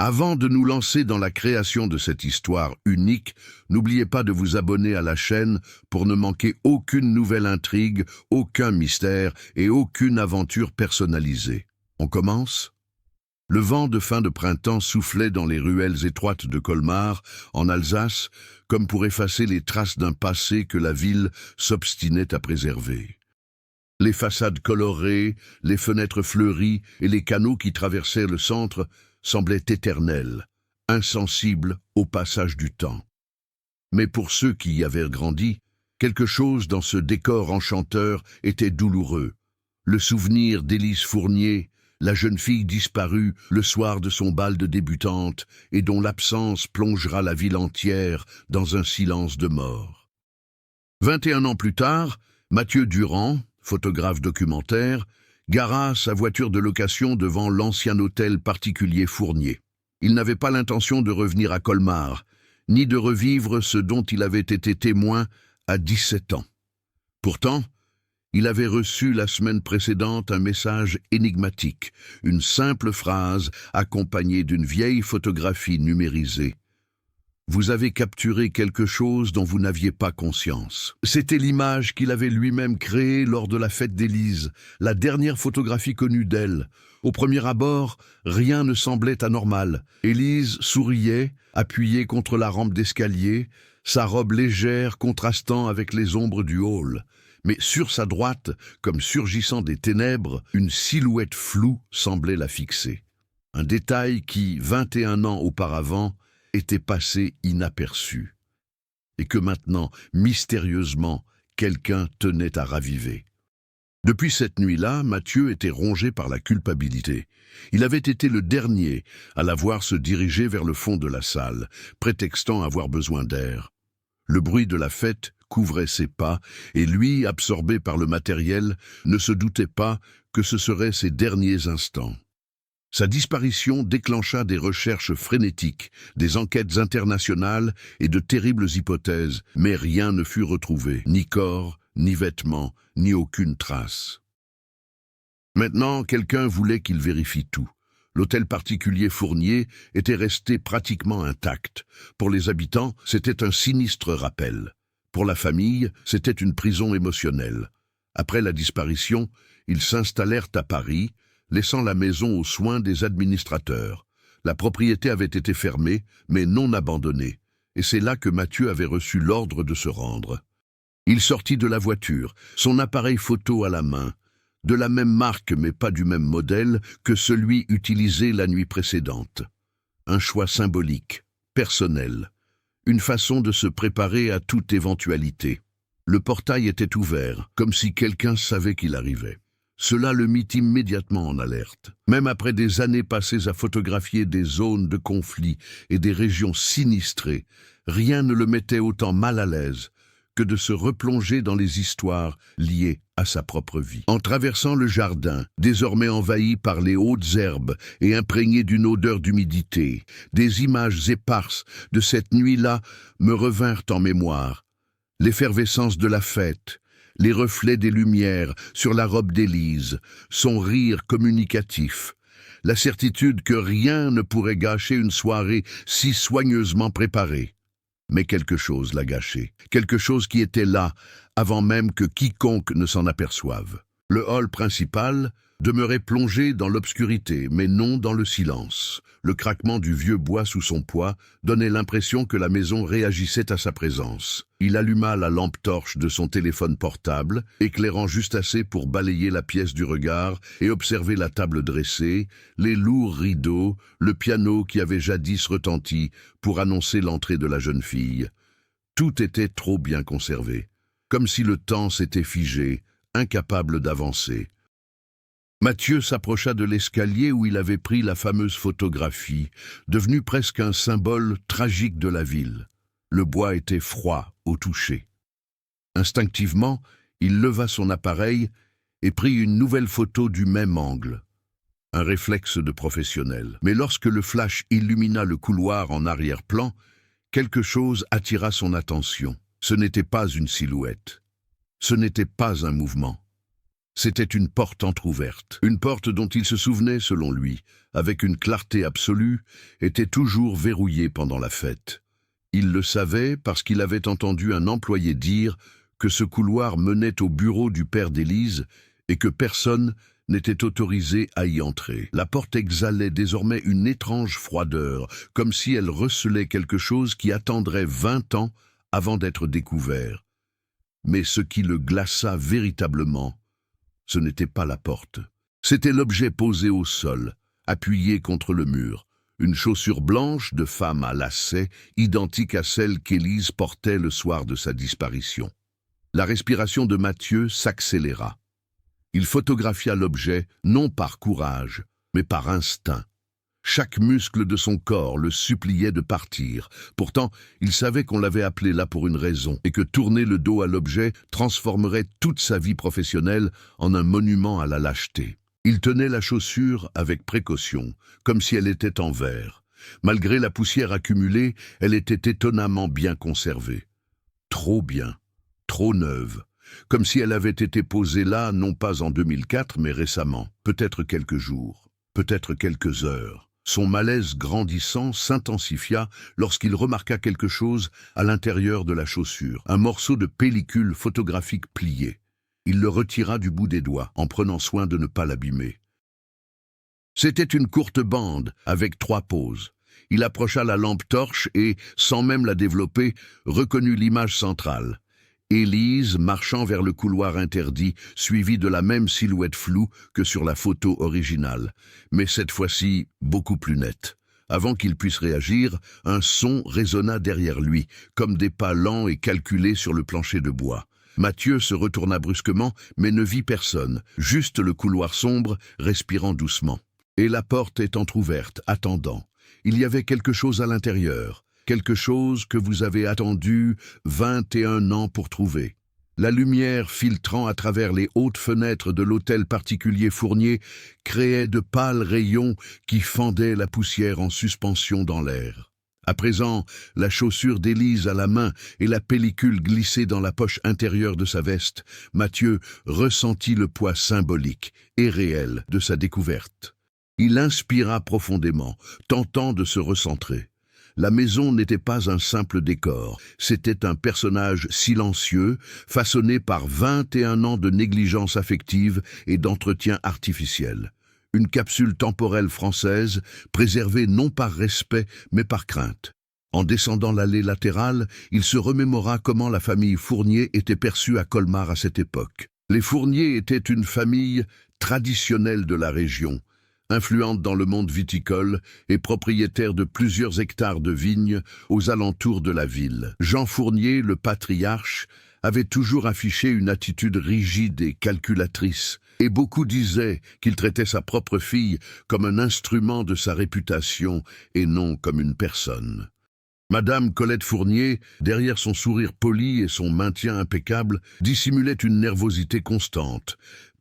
Avant de nous lancer dans la création de cette histoire unique, n'oubliez pas de vous abonner à la chaîne pour ne manquer aucune nouvelle intrigue, aucun mystère et aucune aventure personnalisée. On commence ? Le vent de fin de printemps soufflait dans les ruelles étroites de Colmar, en Alsace, comme pour effacer les traces d'un passé que la ville s'obstinait à préserver. Les façades colorées, les fenêtres fleuries et les canaux qui traversaient le centre semblaient éternels, insensibles au passage du temps. Mais pour ceux qui y avaient grandi, quelque chose dans ce décor enchanteur était douloureux. Le souvenir d'Élise Fournier, la jeune fille disparue le soir de son bal de débutante et dont l'absence plongera la ville entière dans un silence de mort. 21 ans plus tard, Mathieu Durand, photographe documentaire, gara sa voiture de location devant l'ancien hôtel particulier Fournier. Il n'avait pas l'intention de revenir à Colmar, ni de revivre ce dont il avait été témoin à 17 ans. Pourtant, il avait reçu la semaine précédente un message énigmatique, une simple phrase accompagnée d'une vieille photographie numérisée. Vous avez capturé quelque chose dont vous n'aviez pas conscience. C'était l'image qu'il avait lui-même créée lors de la fête d'Élise, la dernière photographie connue d'elle. Au premier abord, rien ne semblait anormal. Élise souriait, appuyée contre la rampe d'escalier, sa robe légère contrastant avec les ombres du hall. Mais sur sa droite, comme surgissant des ténèbres, une silhouette floue semblait la fixer. Un détail qui, 21 ans auparavant, était passé inaperçu, et que maintenant, mystérieusement, quelqu'un tenait à raviver. Depuis cette nuit-là, Mathieu était rongé par la culpabilité. Il avait été le dernier à la voir se diriger vers le fond de la salle, prétextant avoir besoin d'air. Le bruit de la fête couvrait ses pas, et lui, absorbé par le matériel, ne se doutait pas que ce seraient ses derniers instants. Sa disparition déclencha des recherches frénétiques, des enquêtes internationales et de terribles hypothèses, mais rien ne fut retrouvé, ni corps, ni vêtements, ni aucune trace. Maintenant, quelqu'un voulait qu'il vérifie tout. L'hôtel particulier Fournier était resté pratiquement intact. Pour les habitants, c'était un sinistre rappel. Pour la famille, c'était une prison émotionnelle. Après la disparition, ils s'installèrent à Paris, laissant la maison aux soins des administrateurs. La propriété avait été fermée, mais non abandonnée, et c'est là que Mathieu avait reçu l'ordre de se rendre. Il sortit de la voiture, son appareil photo à la main, de la même marque mais pas du même modèle que celui utilisé la nuit précédente. Un choix symbolique, personnel, une façon de se préparer à toute éventualité. Le portail était ouvert, comme si quelqu'un savait qu'il arrivait. Cela le mit immédiatement en alerte. Même après des années passées à photographier des zones de conflit et des régions sinistrées, rien ne le mettait autant mal à l'aise que de se replonger dans les histoires liées à sa propre vie. En traversant le jardin, désormais envahi par les hautes herbes et imprégné d'une odeur d'humidité, des images éparses de cette nuit-là me revinrent en mémoire. L'effervescence de la fête, les reflets des lumières sur la robe d'Élise, son rire communicatif, la certitude que rien ne pourrait gâcher une soirée si soigneusement préparée. Mais quelque chose l'a gâché, quelque chose qui était là, avant même que quiconque ne s'en aperçoive. Le hall principal demeurait plongé dans l'obscurité, mais non dans le silence. Le craquement du vieux bois sous son poids donnait l'impression que la maison réagissait à sa présence. Il alluma la lampe torche de son téléphone portable, éclairant juste assez pour balayer la pièce du regard et observer la table dressée, les lourds rideaux, le piano qui avait jadis retenti pour annoncer l'entrée de la jeune fille. Tout était trop bien conservé, comme si le temps s'était figé, incapable d'avancer. Mathieu s'approcha de l'escalier où il avait pris la fameuse photographie, devenue presque un symbole tragique de la ville. Le bois était froid au toucher. Instinctivement, il leva son appareil et prit une nouvelle photo du même angle. Un réflexe de professionnel. Mais lorsque le flash illumina le couloir en arrière-plan, quelque chose attira son attention. Ce n'était pas une silhouette. Ce n'était pas un mouvement. C'était une porte entr'ouverte. Une porte dont il se souvenait, selon lui, avec une clarté absolue, était toujours verrouillée pendant la fête. Il le savait parce qu'il avait entendu un employé dire que ce couloir menait au bureau du père d'Élise et que personne n'était autorisé à y entrer. La porte exhalait désormais une étrange froideur, comme si elle recelait quelque chose qui attendrait 20 ans avant d'être découvert. Mais ce qui le glaça véritablement, ce n'était pas la porte. C'était l'objet posé au sol, appuyé contre le mur. Une chaussure blanche de femme à lacets, identique à celle qu'Élise portait le soir de sa disparition. La respiration de Mathieu s'accéléra. Il photographia l'objet, non par courage, mais par instinct. Chaque muscle de son corps le suppliait de partir. Pourtant, il savait qu'on l'avait appelé là pour une raison, et que tourner le dos à l'objet transformerait toute sa vie professionnelle en un monument à la lâcheté. Il tenait la chaussure avec précaution, comme si elle était en verre. Malgré la poussière accumulée, elle était étonnamment bien conservée. Trop bien, trop neuve, comme si elle avait été posée là, non pas en 2004, mais récemment, peut-être quelques jours, peut-être quelques heures. Son malaise grandissant s'intensifia lorsqu'il remarqua quelque chose à l'intérieur de la chaussure, un morceau de pellicule photographique plié. Il le retira du bout des doigts, en prenant soin de ne pas l'abîmer. C'était une courte bande, avec 3 poses. Il approcha la lampe torche et, sans même la développer, reconnut l'image centrale. Élise marchant vers le couloir interdit, suivie de la même silhouette floue que sur la photo originale, mais cette fois-ci beaucoup plus nette. Avant qu'il puisse réagir, un son résonna derrière lui, comme des pas lents et calculés sur le plancher de bois. Mathieu se retourna brusquement, mais ne vit personne, juste le couloir sombre, respirant doucement. Et la porte est entr'ouverte, attendant. Il y avait quelque chose à l'intérieur. Quelque chose que vous avez attendu 21 ans pour trouver. La lumière filtrant à travers les hautes fenêtres de l'hôtel particulier Fournier créait de pâles rayons qui fendaient la poussière en suspension dans l'air. À présent, la chaussure d'Élise à la main et la pellicule glissée dans la poche intérieure de sa veste, Mathieu ressentit le poids symbolique et réel de sa découverte. Il inspira profondément, tentant de se recentrer. La maison n'était pas un simple décor, c'était un personnage silencieux, façonné par 21 ans de négligence affective et d'entretien artificiel. Une capsule temporelle française, préservée non par respect, mais par crainte. En descendant l'allée latérale, il se remémora comment la famille Fournier était perçue à Colmar à cette époque. Les Fournier étaient une famille traditionnelle de la région, influente dans le monde viticole et propriétaire de plusieurs hectares de vignes aux alentours de la ville. Jean Fournier, le patriarche, avait toujours affiché une attitude rigide et calculatrice, et beaucoup disaient qu'il traitait sa propre fille comme un instrument de sa réputation et non comme une personne. Madame Colette Fournier, derrière son sourire poli et son maintien impeccable, dissimulait une nervosité constante,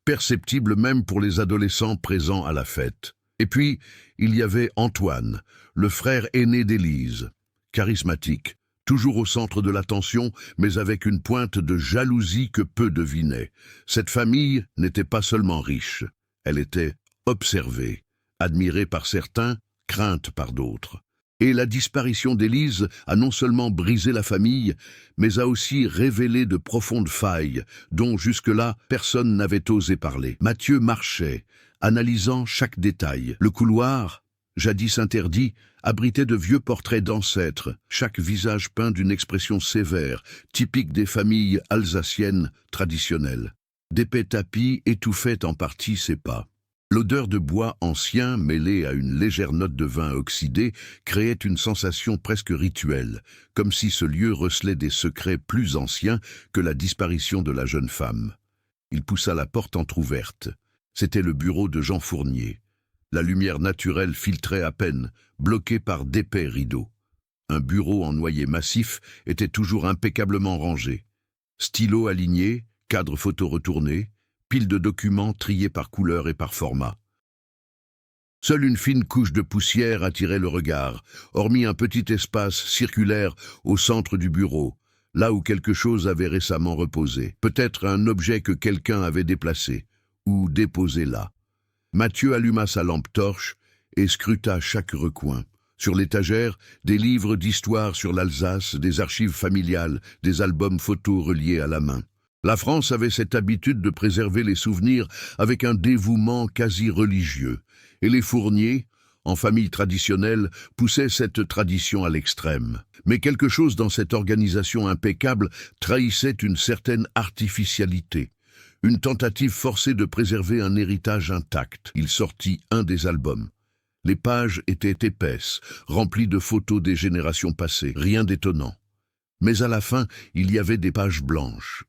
perceptible même pour les adolescents présents à la fête. Et puis, il y avait Antoine, le frère aîné d'Élise, charismatique, toujours au centre de l'attention, mais avec une pointe de jalousie que peu devinaient. Cette famille n'était pas seulement riche, elle était observée, admirée par certains, crainte par d'autres. Et la disparition d'Élise a non seulement brisé la famille, mais a aussi révélé de profondes failles, dont jusque-là personne n'avait osé parler. Mathieu marchait, analysant chaque détail. Le couloir, jadis interdit, abritait de vieux portraits d'ancêtres, chaque visage peint d'une expression sévère, typique des familles alsaciennes traditionnelles. D'épais tapis étouffaient en partie ses pas. L'odeur de bois ancien, mêlée à une légère note de vin oxydé, créait une sensation presque rituelle, comme si ce lieu recelait des secrets plus anciens que la disparition de la jeune femme. Il poussa la porte entr'ouverte. C'était le bureau de Jean Fournier. La lumière naturelle filtrait à peine, bloquée par d'épais rideaux. Un bureau en noyer massif était toujours impeccablement rangé. Stylos alignés, cadre photo retourné, piles de documents triés par couleur et par format. Seule une fine couche de poussière attirait le regard, hormis un petit espace circulaire au centre du bureau, là où quelque chose avait récemment reposé. Peut-être un objet que quelqu'un avait déplacé, ou déposée là. Mathieu alluma sa lampe torche et scruta chaque recoin. Sur l'étagère, des livres d'histoire sur l'Alsace, des archives familiales, des albums photos reliés à la main. La France avait cette habitude de préserver les souvenirs avec un dévouement quasi religieux, et les Fournier, en famille traditionnelle, poussaient cette tradition à l'extrême. Mais quelque chose dans cette organisation impeccable trahissait une certaine artificialité, une tentative forcée de préserver un héritage intact. Il sortit un des albums. Les pages étaient épaisses, remplies de photos des générations passées, rien d'étonnant. Mais à la fin, il y avait des pages blanches.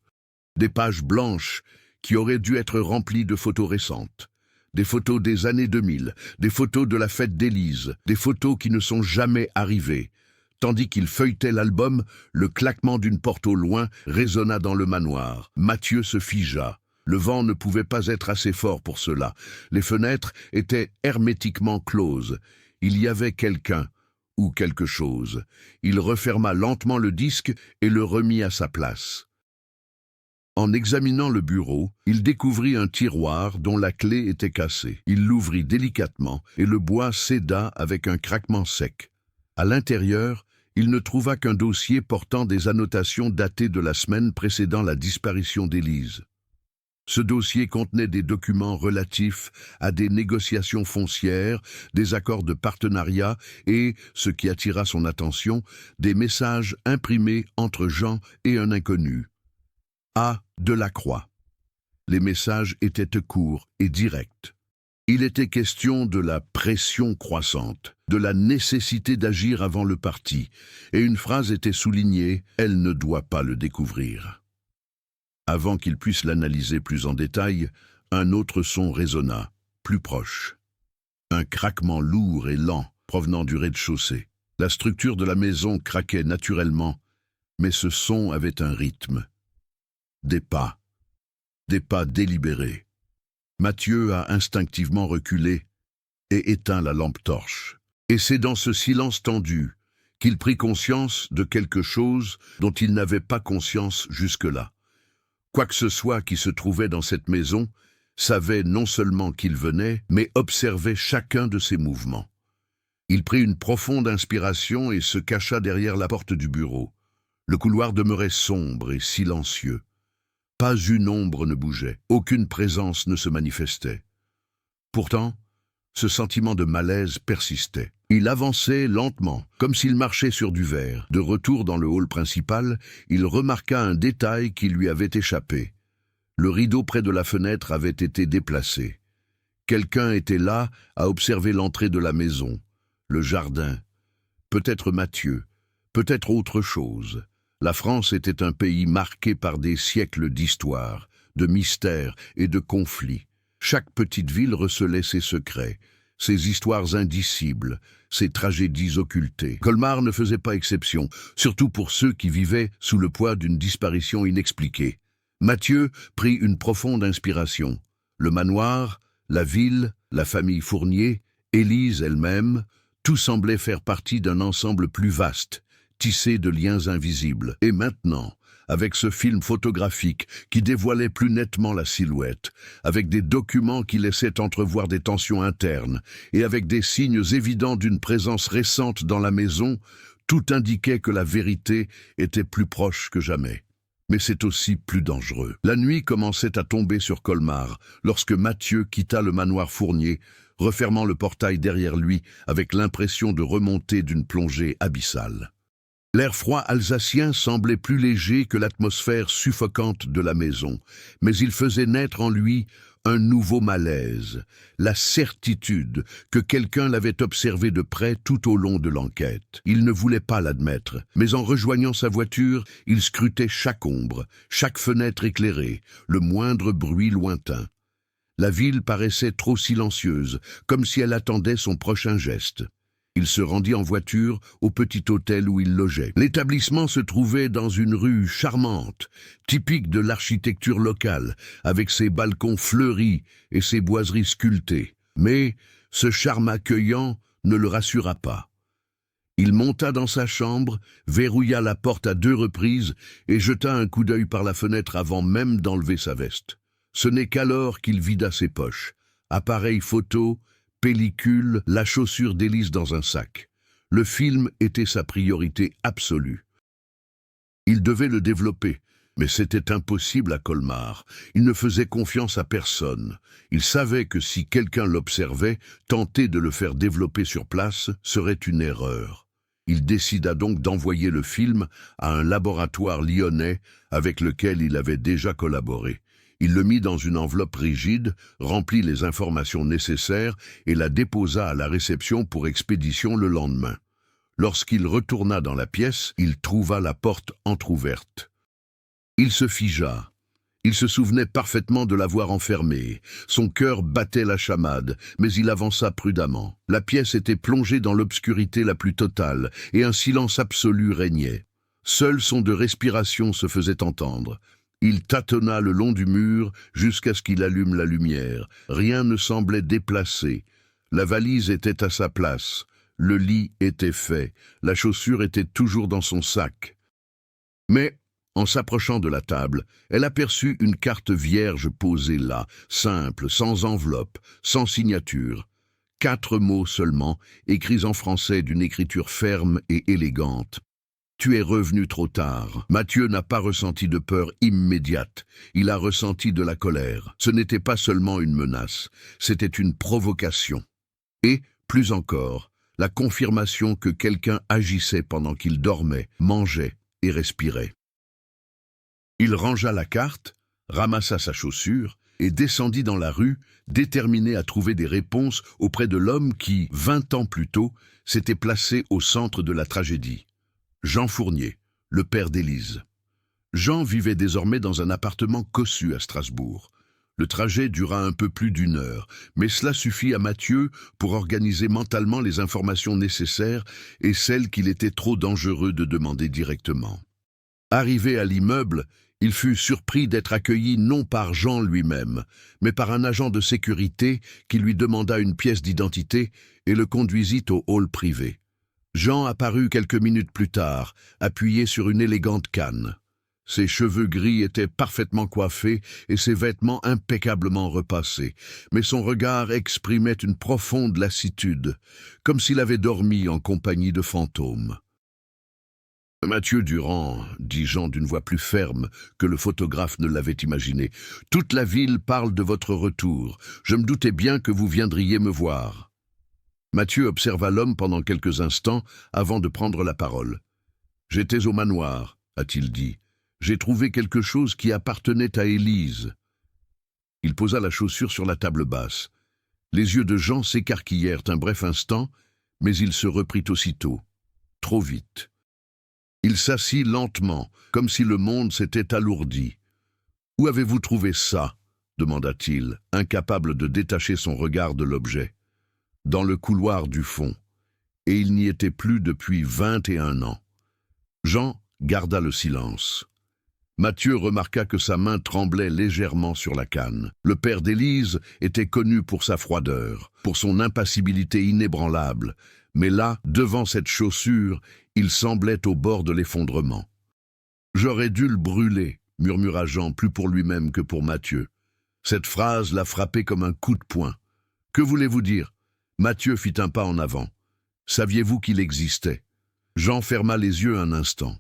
Des pages blanches qui auraient dû être remplies de photos récentes. Des photos des années 2000, des photos de la fête d'Élise, des photos qui ne sont jamais arrivées. Tandis qu'il feuilletait l'album, le claquement d'une porte au loin résonna dans le manoir. Mathieu se figea. Le vent ne pouvait pas être assez fort pour cela. Les fenêtres étaient hermétiquement closes. Il y avait quelqu'un ou quelque chose. Il referma lentement le disque et le remit à sa place. En examinant le bureau, il découvrit un tiroir dont la clé était cassée. Il l'ouvrit délicatement et le bois céda avec un craquement sec. À l'intérieur, il ne trouva qu'un dossier portant des annotations datées de la semaine précédant la disparition d'Élise. Ce dossier contenait des documents relatifs à des négociations foncières, des accords de partenariat et, ce qui attira son attention, des messages imprimés entre Jean et un inconnu. A. Delacroix. Les messages étaient courts et directs. Il était question de la pression croissante, de la nécessité d'agir avant le parti, et une phrase était soulignée « Elle ne doit pas le découvrir ». Avant qu'il puisse l'analyser plus en détail, un autre son résonna, plus proche. Un craquement lourd et lent provenant du rez-de-chaussée. La structure de la maison craquait naturellement, mais ce son avait un rythme. Des pas délibérés. Mathieu a instinctivement reculé et éteint la lampe torche. Et c'est dans ce silence tendu qu'il prit conscience de quelque chose dont il n'avait pas conscience jusque-là. Quoi que ce soit qui se trouvait dans cette maison savait non seulement qu'il venait, mais observait chacun de ses mouvements. Il prit une profonde inspiration et se cacha derrière la porte du bureau. Le couloir demeurait sombre et silencieux. Pas une ombre ne bougeait, aucune présence ne se manifestait. Pourtant, ce sentiment de malaise persistait. Il avançait lentement, comme s'il marchait sur du verre. De retour dans le hall principal, il remarqua un détail qui lui avait échappé. Le rideau près de la fenêtre avait été déplacé. Quelqu'un était là à observer l'entrée de la maison, le jardin. Peut-être Mathieu, peut-être autre chose. La France était un pays marqué par des siècles d'histoire, de mystères et de conflits. Chaque petite ville recelait ses secrets, ses histoires indicibles, ses tragédies occultées. Colmar ne faisait pas exception, surtout pour ceux qui vivaient sous le poids d'une disparition inexpliquée. Mathieu prit une profonde inspiration. Le manoir, la ville, la famille Fournier, Élise elle-même, tout semblait faire partie d'un ensemble plus vaste, tissé de liens invisibles. Et maintenant, avec ce film photographique qui dévoilait plus nettement la silhouette, avec des documents qui laissaient entrevoir des tensions internes, et avec des signes évidents d'une présence récente dans la maison, tout indiquait que la vérité était plus proche que jamais. Mais c'est aussi plus dangereux. La nuit commençait à tomber sur Colmar, lorsque Mathieu quitta le manoir Fournier, refermant le portail derrière lui avec l'impression de remonter d'une plongée abyssale. L'air froid alsacien semblait plus léger que l'atmosphère suffocante de la maison, mais il faisait naître en lui un nouveau malaise, la certitude que quelqu'un l'avait observé de près tout au long de l'enquête. Il ne voulait pas l'admettre, mais en rejoignant sa voiture, il scrutait chaque ombre, chaque fenêtre éclairée, le moindre bruit lointain. La ville paraissait trop silencieuse, comme si elle attendait son prochain geste. Il se rendit en voiture au petit hôtel où il logeait. L'établissement se trouvait dans une rue charmante, typique de l'architecture locale, avec ses balcons fleuris et ses boiseries sculptées. Mais ce charme accueillant ne le rassura pas. Il monta dans sa chambre, verrouilla la porte à 2 reprises et jeta un coup d'œil par la fenêtre avant même d'enlever sa veste. Ce n'est qu'alors qu'il vida ses poches. Appareil photo, pellicule, la chaussure d'Élise dans un sac. Le film était sa priorité absolue. Il devait le développer, mais c'était impossible à Colmar. Il ne faisait confiance à personne. Il savait que si quelqu'un l'observait, tenter de le faire développer sur place serait une erreur. Il décida donc d'envoyer le film à un laboratoire lyonnais avec lequel il avait déjà collaboré. Il le mit dans une enveloppe rigide, remplit les informations nécessaires et la déposa à la réception pour expédition le lendemain. Lorsqu'il retourna dans la pièce, il trouva la porte entr'ouverte. Il se figea. Il se souvenait parfaitement de l'avoir enfermé. Son cœur battait la chamade, mais il avança prudemment. La pièce était plongée dans l'obscurité la plus totale, et un silence absolu régnait. Seul son de respiration se faisait entendre. Il tâtonna le long du mur jusqu'à ce qu'il allume la lumière. Rien ne semblait déplacé. La valise était à sa place. Le lit était fait. La chaussure était toujours dans son sac. Mais, en s'approchant de la table, elle aperçut une carte vierge posée là, simple, sans enveloppe, sans signature. 4 mots seulement, écrits en français d'une écriture ferme et élégante. Tu es revenu trop tard. Mathieu n'a pas ressenti de peur immédiate. Il a ressenti de la colère. Ce n'était pas seulement une menace, c'était une provocation. Et, plus encore, la confirmation que quelqu'un agissait pendant qu'il dormait, mangeait et respirait. Il rangea la carte, ramassa sa chaussure et descendit dans la rue, déterminé à trouver des réponses auprès de l'homme qui, 20 ans plus tôt, s'était placé au centre de la tragédie. Jean Fournier, le père d'Élise. Jean vivait désormais dans un appartement cossu à Strasbourg. Le trajet dura un peu plus d'1 heure, mais cela suffit à Mathieu pour organiser mentalement les informations nécessaires et celles qu'il était trop dangereux de demander directement. Arrivé à l'immeuble, il fut surpris d'être accueilli non par Jean lui-même, mais par un agent de sécurité qui lui demanda une pièce d'identité et le conduisit au hall privé. Jean apparut quelques minutes plus tard, appuyé sur une élégante canne. Ses cheveux gris étaient parfaitement coiffés et ses vêtements impeccablement repassés, mais son regard exprimait une profonde lassitude, comme s'il avait dormi en compagnie de fantômes. « Mathieu Durand, » dit Jean d'une voix plus ferme que le photographe ne l'avait imaginé, « toute la ville parle de votre retour. Je me doutais bien que vous viendriez me voir. » Mathieu observa l'homme pendant quelques instants avant de prendre la parole. « J'étais au manoir, » a-t-il dit. « J'ai trouvé quelque chose qui appartenait à Élise. » Il posa la chaussure sur la table basse. Les yeux de Jean s'écarquillèrent un bref instant, mais il se reprit aussitôt. Trop vite. Il s'assit lentement, comme si le monde s'était alourdi. « Où avez-vous trouvé ça ?» demanda-t-il, incapable de détacher son regard de l'objet. « Dans le couloir du fond. » Et il n'y était plus depuis 21 ans. Jean garda le silence. Mathieu remarqua que sa main tremblait légèrement sur la canne. Le père d'Élise était connu pour sa froideur, pour son impassibilité inébranlable, mais là, devant cette chaussure, il semblait au bord de l'effondrement. « J'aurais dû le brûler », murmura Jean, plus pour lui-même que pour Mathieu. Cette phrase l'a frappé comme un coup de poing. « Que voulez-vous dire ?» Mathieu fit un pas en avant. « Saviez-vous qu'il existait ?» Jean ferma les yeux un instant.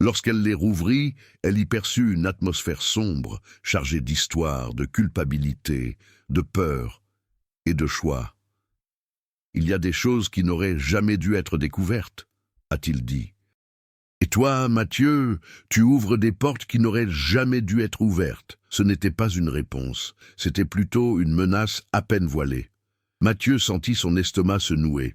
Lorsqu'elle les rouvrit, elle y perçut une atmosphère sombre, chargée d'histoire, de culpabilité, de peur et de choix. « Il y a des choses qui n'auraient jamais dû être découvertes, » a-t-il dit. « Et toi, Mathieu, tu ouvres des portes qui n'auraient jamais dû être ouvertes. » Ce n'était pas une réponse, c'était plutôt une menace à peine voilée. Mathieu sentit son estomac se nouer.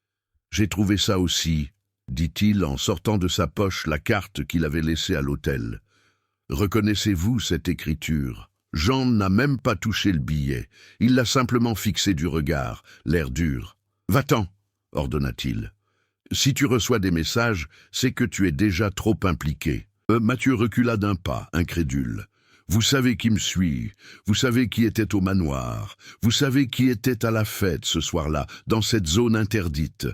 « J'ai trouvé ça aussi, » dit-il en sortant de sa poche la carte qu'il avait laissée à l'hôtel. « Reconnaissez-vous cette écriture ?» Jean n'a même pas touché le billet. Il l'a simplement fixé du regard, l'air dur. « Va-t'en » ordonna-t-il. « Si tu reçois des messages, c'est que tu es déjà trop impliqué. » Mathieu recula d'un pas, incrédule. « Vous savez qui me suit, vous savez qui était au manoir, vous savez qui était à la fête ce soir-là, dans cette zone interdite. »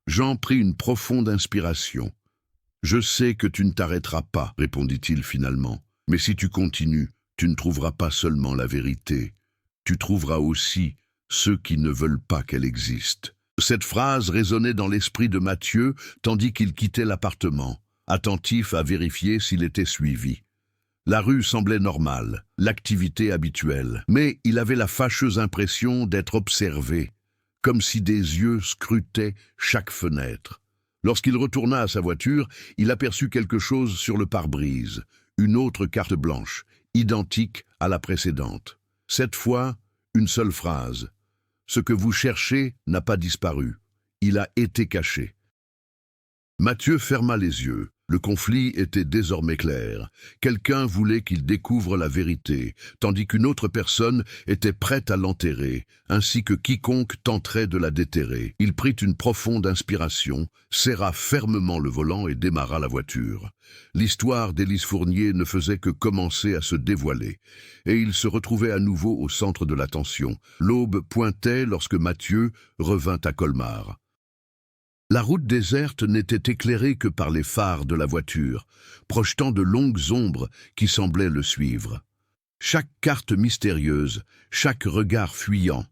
Jean prit une profonde inspiration. « Je sais que tu ne t'arrêteras pas, » répondit-il finalement. « Mais si tu continues, Tu ne trouveras pas seulement la vérité, tu trouveras aussi ceux qui ne veulent pas qu'elle existe. Cette phrase résonnait dans l'esprit de Mathieu tandis qu'il quittait l'appartement, attentif à vérifier s'il était suivi. La rue semblait normale, l'activité habituelle, mais il avait la fâcheuse impression d'être observé, comme si des yeux scrutaient chaque fenêtre. Lorsqu'il retourna à sa voiture, il aperçut quelque chose sur le pare-brise, une autre carte blanche, identique à la précédente. Cette fois, une seule phrase. « Ce que vous cherchez n'a pas disparu. Il a été caché. » Mathieu ferma les yeux. Le conflit était désormais clair. Quelqu'un voulait qu'il découvre la vérité, tandis qu'une autre personne était prête à l'enterrer, ainsi que quiconque tenterait de la déterrer. Il prit une profonde inspiration, serra fermement le volant et démarra la voiture. L'histoire d'Élise Fournier ne faisait que commencer à se dévoiler, et il se retrouvait à nouveau au centre de l'attention. L'aube pointait lorsque Mathieu revint à Colmar. La route déserte n'était éclairée que par les phares de la voiture, projetant de longues ombres qui semblaient le suivre. Chaque carte mystérieuse, chaque regard fuyant,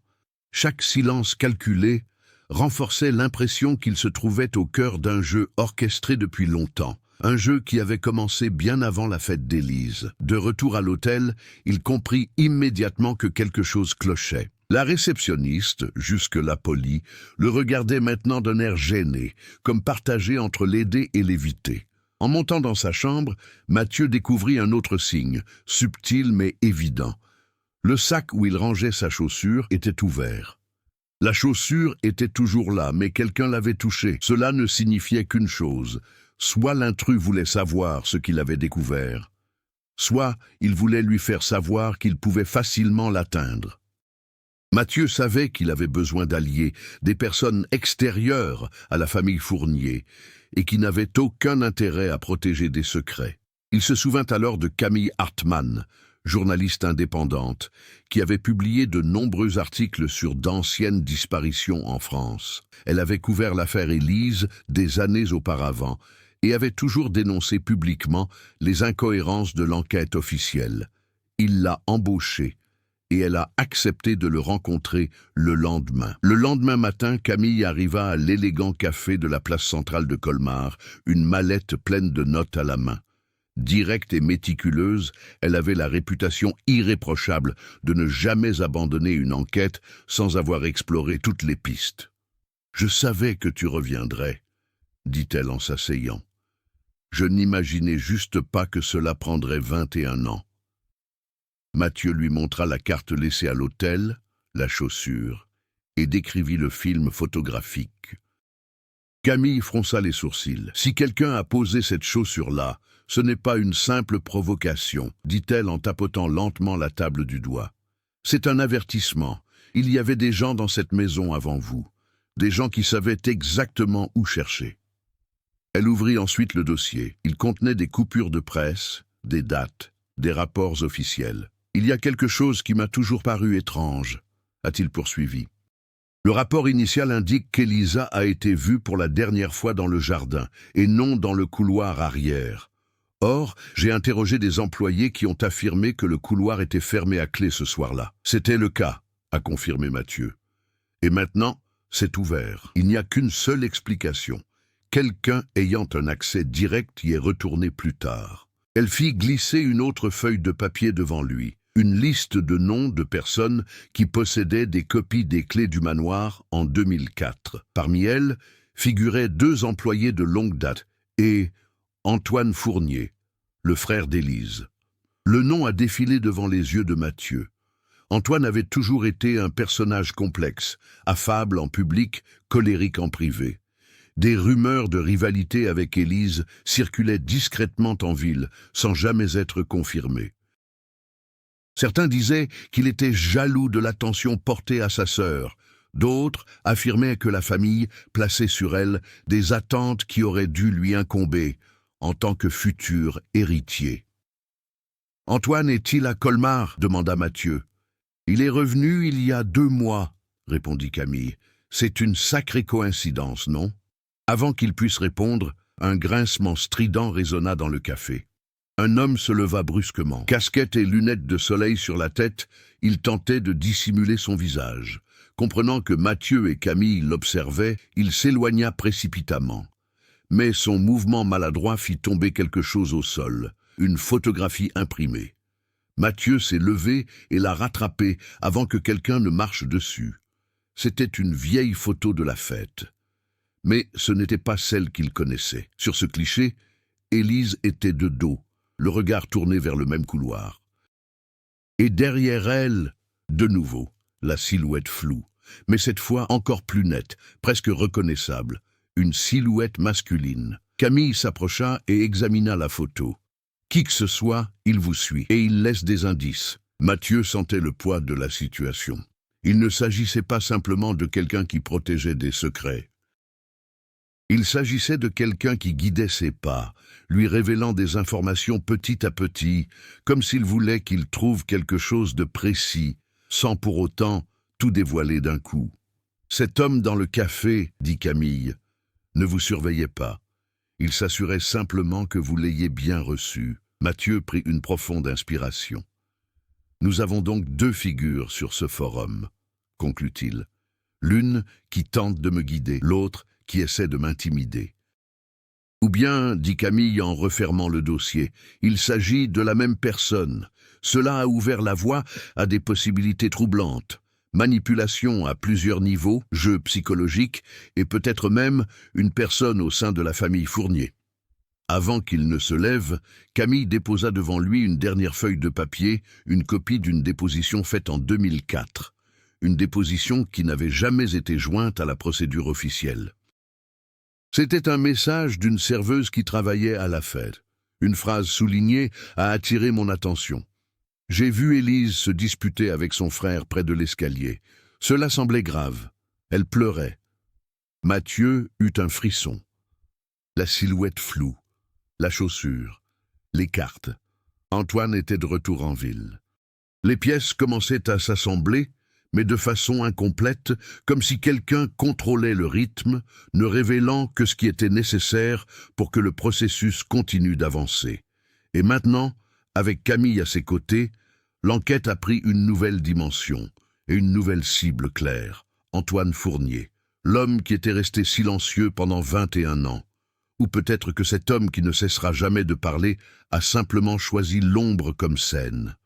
chaque silence calculé renforçait l'impression qu'il se trouvait au cœur d'un jeu orchestré depuis longtemps, un jeu qui avait commencé bien avant la fête d'Élise. De retour à l'hôtel, il comprit immédiatement que quelque chose clochait. La réceptionniste, jusque-là polie, le regardait maintenant d'un air gêné, comme partagé entre l'aider et l'éviter. En montant dans sa chambre, Mathieu découvrit un autre signe, subtil mais évident. Le sac où il rangeait sa chaussure était ouvert. La chaussure était toujours là, mais quelqu'un l'avait touchée. Cela ne signifiait qu'une chose. Soit l'intrus voulait savoir ce qu'il avait découvert, soit il voulait lui faire savoir qu'il pouvait facilement l'atteindre. Mathieu savait qu'il avait besoin d'alliés, des personnes extérieures à la famille Fournier, et qui n'avaient aucun intérêt à protéger des secrets. Il se souvint alors de Camille Hartmann, journaliste indépendante, qui avait publié de nombreux articles sur d'anciennes disparitions en France. Elle avait couvert l'affaire Élise des années auparavant et avait toujours dénoncé publiquement les incohérences de l'enquête officielle. Il l'a embauchée, et elle a accepté de le rencontrer le lendemain. Le lendemain matin, Camille arriva à l'élégant café de la place centrale de Colmar, une mallette pleine de notes à la main. Directe et méticuleuse, elle avait la réputation irréprochable de ne jamais abandonner une enquête sans avoir exploré toutes les pistes. « Je savais que tu reviendrais », dit-elle en s'asseyant. « Je n'imaginais juste pas que cela prendrait 21 ans. » Mathieu lui montra la carte laissée à l'hôtel, la chaussure, et décrivit le film photographique. Camille fronça les sourcils. « Si quelqu'un a posé cette chaussure-là, ce n'est pas une simple provocation, dit-elle en tapotant lentement la table du doigt. C'est un avertissement. Il y avait des gens dans cette maison avant vous, des gens qui savaient exactement où chercher. » Elle ouvrit ensuite le dossier. Il contenait des coupures de presse, des dates, des rapports officiels. « Il y a quelque chose qui m'a toujours paru étrange, » a-t-il poursuivi. Le rapport initial indique qu'Elisa a été vue pour la dernière fois dans le jardin, et non dans le couloir arrière. Or, j'ai interrogé des employés qui ont affirmé que le couloir était fermé à clé ce soir-là. C'était le cas, a confirmé Mathieu. Et maintenant, c'est ouvert. Il n'y a qu'une seule explication. Quelqu'un ayant un accès direct y est retourné plus tard. Elle fit glisser une autre feuille de papier devant lui, une liste de noms de personnes qui possédaient des copies des clés du manoir en 2004. Parmi elles figuraient 2 employés de longue date et Antoine Fournier, le frère d'Élise. Le nom a défilé devant les yeux de Mathieu. Antoine avait toujours été un personnage complexe, affable en public, colérique en privé. Des rumeurs de rivalité avec Élise circulaient discrètement en ville, sans jamais être confirmées. Certains disaient qu'il était jaloux de l'attention portée à sa sœur. D'autres affirmaient que la famille plaçait sur elle des attentes qui auraient dû lui incomber en tant que futur héritier. « Antoine est-il à Colmar ?» demanda Mathieu. « Il est revenu il y a 2 mois, » répondit Camille. « C'est une sacrée coïncidence, non ?» Avant qu'il puisse répondre, un grincement strident résonna dans le café. Un homme se leva brusquement. Casquette et lunettes de soleil sur la tête, il tentait de dissimuler son visage. Comprenant que Mathieu et Camille l'observaient, il s'éloigna précipitamment. Mais son mouvement maladroit fit tomber quelque chose au sol, une photographie imprimée. Mathieu s'est levé et l'a rattrapée avant que quelqu'un ne marche dessus. C'était une vieille photo de la fête. Mais ce n'était pas celle qu'il connaissait. Sur ce cliché, Élise était de dos, le regard tourné vers le même couloir. Et derrière elle, de nouveau, la silhouette floue, mais cette fois encore plus nette, presque reconnaissable, une silhouette masculine. Camille s'approcha et examina la photo. Qui que ce soit, il vous suit, et il laisse des indices. Mathieu sentait le poids de la situation. Il ne s'agissait pas simplement de quelqu'un qui protégeait des secrets. Il s'agissait de quelqu'un qui guidait ses pas, lui révélant des informations petit à petit, comme s'il voulait qu'il trouve quelque chose de précis, sans pour autant tout dévoiler d'un coup. « Cet homme dans le café, dit Camille, ne vous surveillait pas. Il s'assurait simplement que vous l'ayez bien reçu. » Mathieu prit une profonde inspiration. « Nous avons donc deux figures sur ce forum, » conclut-il. « L'une qui tente de me guider, l'autre qui essaie de m'intimider. » Ou bien, dit Camille en refermant le dossier, il s'agit de la même personne. Cela a ouvert la voie à des possibilités troublantes. Manipulation à plusieurs niveaux, jeu psychologique et peut-être même une personne au sein de la famille Fournier. Avant qu'il ne se lève, Camille déposa devant lui une dernière feuille de papier, une copie d'une déposition faite en 2004. Une déposition qui n'avait jamais été jointe à la procédure officielle. C'était un message d'une serveuse qui travaillait à la fête. Une phrase soulignée a attiré mon attention. J'ai vu Élise se disputer avec son frère près de l'escalier. Cela semblait grave. Elle pleurait. Mathieu eut un frisson. La silhouette floue, la chaussure, les cartes. Antoine était de retour en ville. Les pièces commençaient à s'assembler, mais de façon incomplète, comme si quelqu'un contrôlait le rythme, ne révélant que ce qui était nécessaire pour que le processus continue d'avancer. Et maintenant, avec Camille à ses côtés, l'enquête a pris une nouvelle dimension et une nouvelle cible claire, Antoine Fournier, l'homme qui était resté silencieux pendant 21 ans. Ou peut-être que cet homme qui ne cessera jamais de parler a simplement choisi l'ombre comme scène.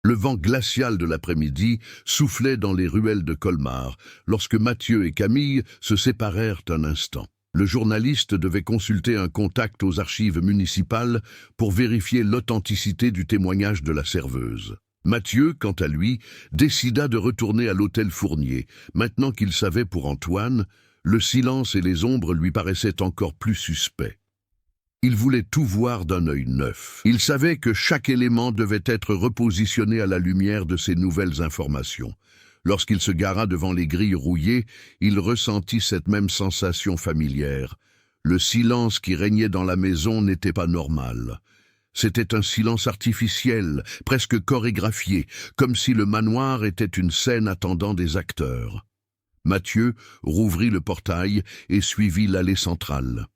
Le vent glacial de l'après-midi soufflait dans les ruelles de Colmar, lorsque Mathieu et Camille se séparèrent un instant. Le journaliste devait consulter un contact aux archives municipales pour vérifier l'authenticité du témoignage de la serveuse. Mathieu, quant à lui, décida de retourner à l'hôtel Fournier. Maintenant qu'il savait pour Antoine, le silence et les ombres lui paraissaient encore plus suspects. Il voulait tout voir d'un œil neuf. Il savait que chaque élément devait être repositionné à la lumière de ces nouvelles informations. Lorsqu'il se gara devant les grilles rouillées, il ressentit cette même sensation familière. Le silence qui régnait dans la maison n'était pas normal. C'était un silence artificiel, presque chorégraphié, comme si le manoir était une scène attendant des acteurs. Mathieu rouvrit le portail et suivit l'allée centrale.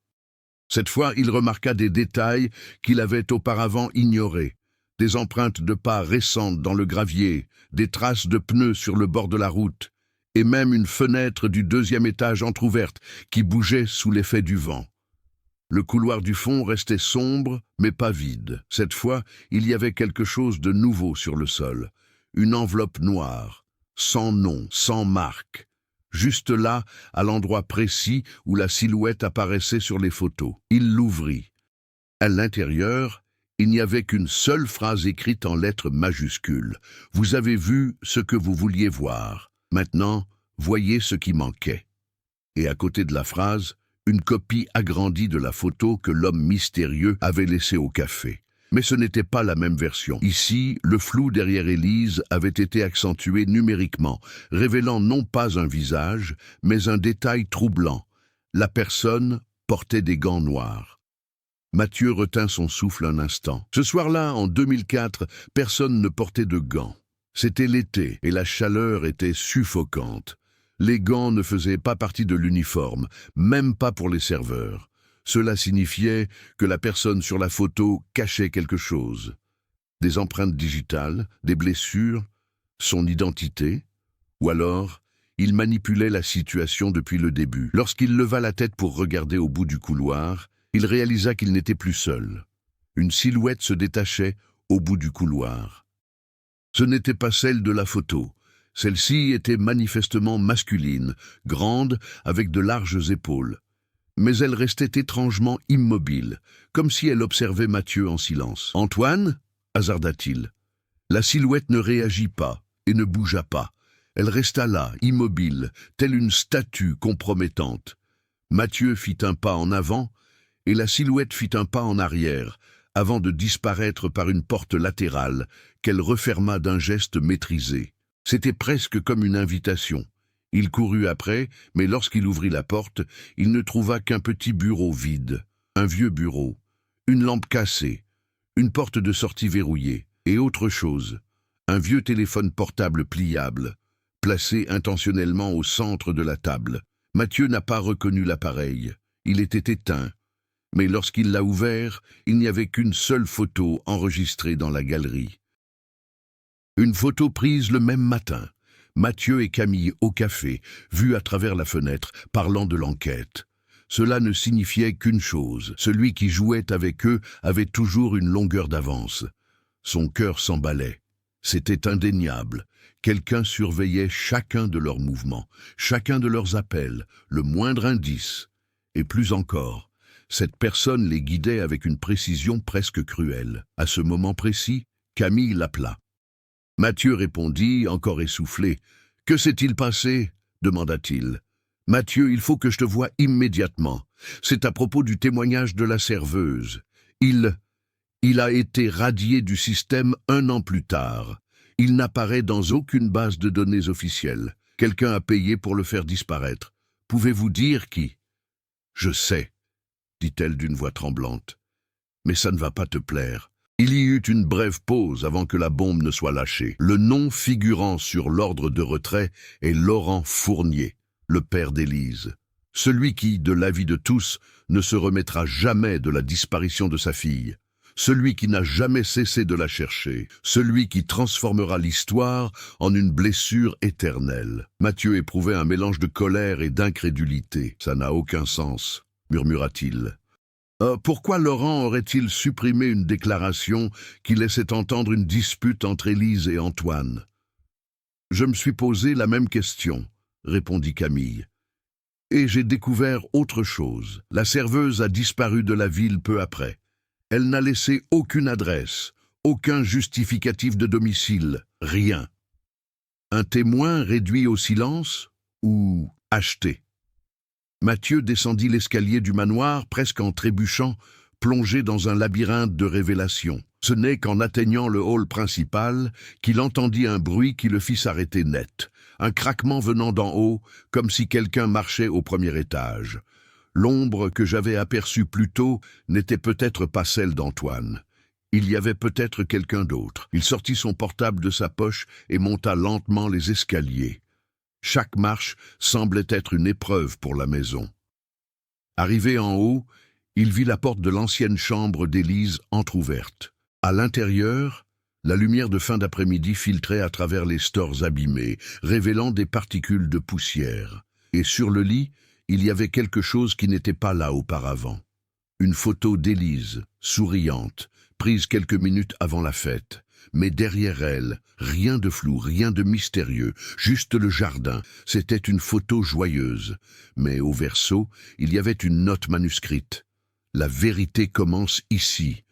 Cette fois, il remarqua des détails qu'il avait auparavant ignorés. Des empreintes de pas récentes dans le gravier, des traces de pneus sur le bord de la route, et même une fenêtre du 2e étage entr'ouverte qui bougeait sous l'effet du vent. Le couloir du fond restait sombre, mais pas vide. Cette fois, il y avait quelque chose de nouveau sur le sol. Une enveloppe noire, sans nom, sans marque. Juste là, à l'endroit précis où la silhouette apparaissait sur les photos. Il l'ouvrit. À l'intérieur, il n'y avait qu'une seule phrase écrite en lettres majuscules. « Vous avez vu ce que vous vouliez voir. Maintenant, voyez ce qui manquait. » Et à côté de la phrase, une copie agrandie de la photo que l'homme mystérieux avait laissée au café. Mais ce n'était pas la même version. Ici, le flou derrière Élise avait été accentué numériquement, révélant non pas un visage, mais un détail troublant. La personne portait des gants noirs. Mathieu retint son souffle un instant. Ce soir-là, en 2004, personne ne portait de gants. C'était l'été et la chaleur était suffocante. Les gants ne faisaient pas partie de l'uniforme, même pas pour les serveurs. Cela signifiait que la personne sur la photo cachait quelque chose. Des empreintes digitales, des blessures, son identité, ou alors il manipulait la situation depuis le début. Lorsqu'il leva la tête pour regarder au bout du couloir, il réalisa qu'il n'était plus seul. Une silhouette se détachait au bout du couloir. Ce n'était pas celle de la photo. Celle-ci était manifestement masculine, grande, avec de larges épaules. Mais elle restait étrangement immobile, comme si elle observait Mathieu en silence. « Antoine » hasarda-t-il. La silhouette ne réagit pas et ne bougea pas. Elle resta là, immobile, telle une statue compromettante. Mathieu fit un pas en avant, et la silhouette fit un pas en arrière, avant de disparaître par une porte latérale, qu'elle referma d'un geste maîtrisé. C'était presque comme une invitation. Il courut après, mais lorsqu'il ouvrit la porte, il ne trouva qu'un petit bureau vide, un vieux bureau, une lampe cassée, une porte de sortie verrouillée, et autre chose, un vieux téléphone portable pliable, placé intentionnellement au centre de la table. Mathieu n'a pas reconnu l'appareil. Il était éteint. Mais lorsqu'il l'a ouvert, il n'y avait qu'une seule photo enregistrée dans la galerie. Une photo prise le même matin. Mathieu et Camille au café, vus à travers la fenêtre, parlant de l'enquête. Cela ne signifiait qu'une chose. Celui qui jouait avec eux avait toujours une longueur d'avance. Son cœur s'emballait. C'était indéniable. Quelqu'un surveillait chacun de leurs mouvements, chacun de leurs appels, le moindre indice. Et plus encore, cette personne les guidait avec une précision presque cruelle. À ce moment précis, Camille l'appela. Mathieu répondit, encore essoufflé. « Que s'est-il passé ?» demanda-t-il. « Mathieu, il faut que je te voie immédiatement. C'est à propos du témoignage de la serveuse. Il a été radié du système 1 an plus tard. Il n'apparaît dans aucune base de données officielle. Quelqu'un a payé pour le faire disparaître. Pouvez-vous dire qui ?»« Je sais, » dit-elle d'une voix tremblante. « Mais ça ne va pas te plaire. » Il y eut une brève pause avant que la bombe ne soit lâchée. Le nom figurant sur l'ordre de retrait est Laurent Fournier, le père d'Élise. Celui qui, de l'avis de tous, ne se remettra jamais de la disparition de sa fille. Celui qui n'a jamais cessé de la chercher. Celui qui transformera l'histoire en une blessure éternelle. Mathieu éprouvait un mélange de colère et d'incrédulité. « Ça n'a aucun sens », murmura-t-il. Pourquoi Laurent aurait-il supprimé une déclaration qui laissait entendre une dispute entre Élise et Antoine? Je me suis posé la même question, répondit Camille. Et j'ai découvert autre chose. La serveuse a disparu de la ville peu après. Elle n'a laissé aucune adresse, aucun justificatif de domicile, rien. Un témoin réduit au silence ou acheté? Mathieu descendit l'escalier du manoir presque en trébuchant, plongé dans un labyrinthe de révélations. Ce n'est qu'en atteignant le hall principal qu'il entendit un bruit qui le fit s'arrêter net. Un craquement venant d'en haut, comme si quelqu'un marchait au premier étage. L'ombre que j'avais aperçue plus tôt n'était peut-être pas celle d'Antoine. Il y avait peut-être quelqu'un d'autre. Il sortit son portable de sa poche et monta lentement les escaliers. Chaque marche semblait être une épreuve pour la maison. Arrivé en haut, il vit la porte de l'ancienne chambre d'Élise entr'ouverte. À l'intérieur, la lumière de fin d'après-midi filtrait à travers les stores abîmés, révélant des particules de poussière. Et sur le lit, il y avait quelque chose qui n'était pas là auparavant. Une photo d'Élise, souriante, prise quelques minutes avant la fête. Mais derrière elle, rien de flou, rien de mystérieux, juste le jardin. C'était une photo joyeuse. Mais au verso, il y avait une note manuscrite. La vérité commence ici.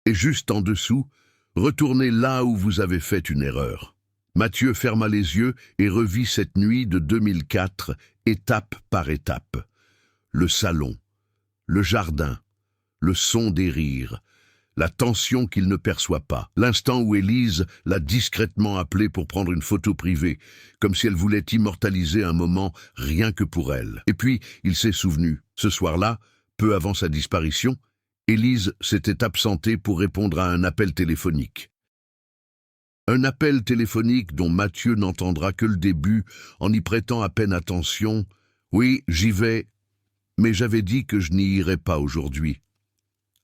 Et juste en dessous, retournez là où vous avez fait une erreur. Mathieu ferma les yeux et revit cette nuit de 2004, étape par étape. Le salon, le jardin, le son des rires, la tension qu'il ne perçoit pas, l'instant où Élise l'a discrètement appelé pour prendre une photo privée, comme si elle voulait immortaliser un moment rien que pour elle. Et puis, il s'est souvenu, ce soir-là, peu avant sa disparition, Élise s'était absentée pour répondre à un appel téléphonique. Un appel téléphonique dont Mathieu n'entendra que le début en y prêtant à peine attention. « Oui, j'y vais. » Mais j'avais dit que je n'y irais pas aujourd'hui.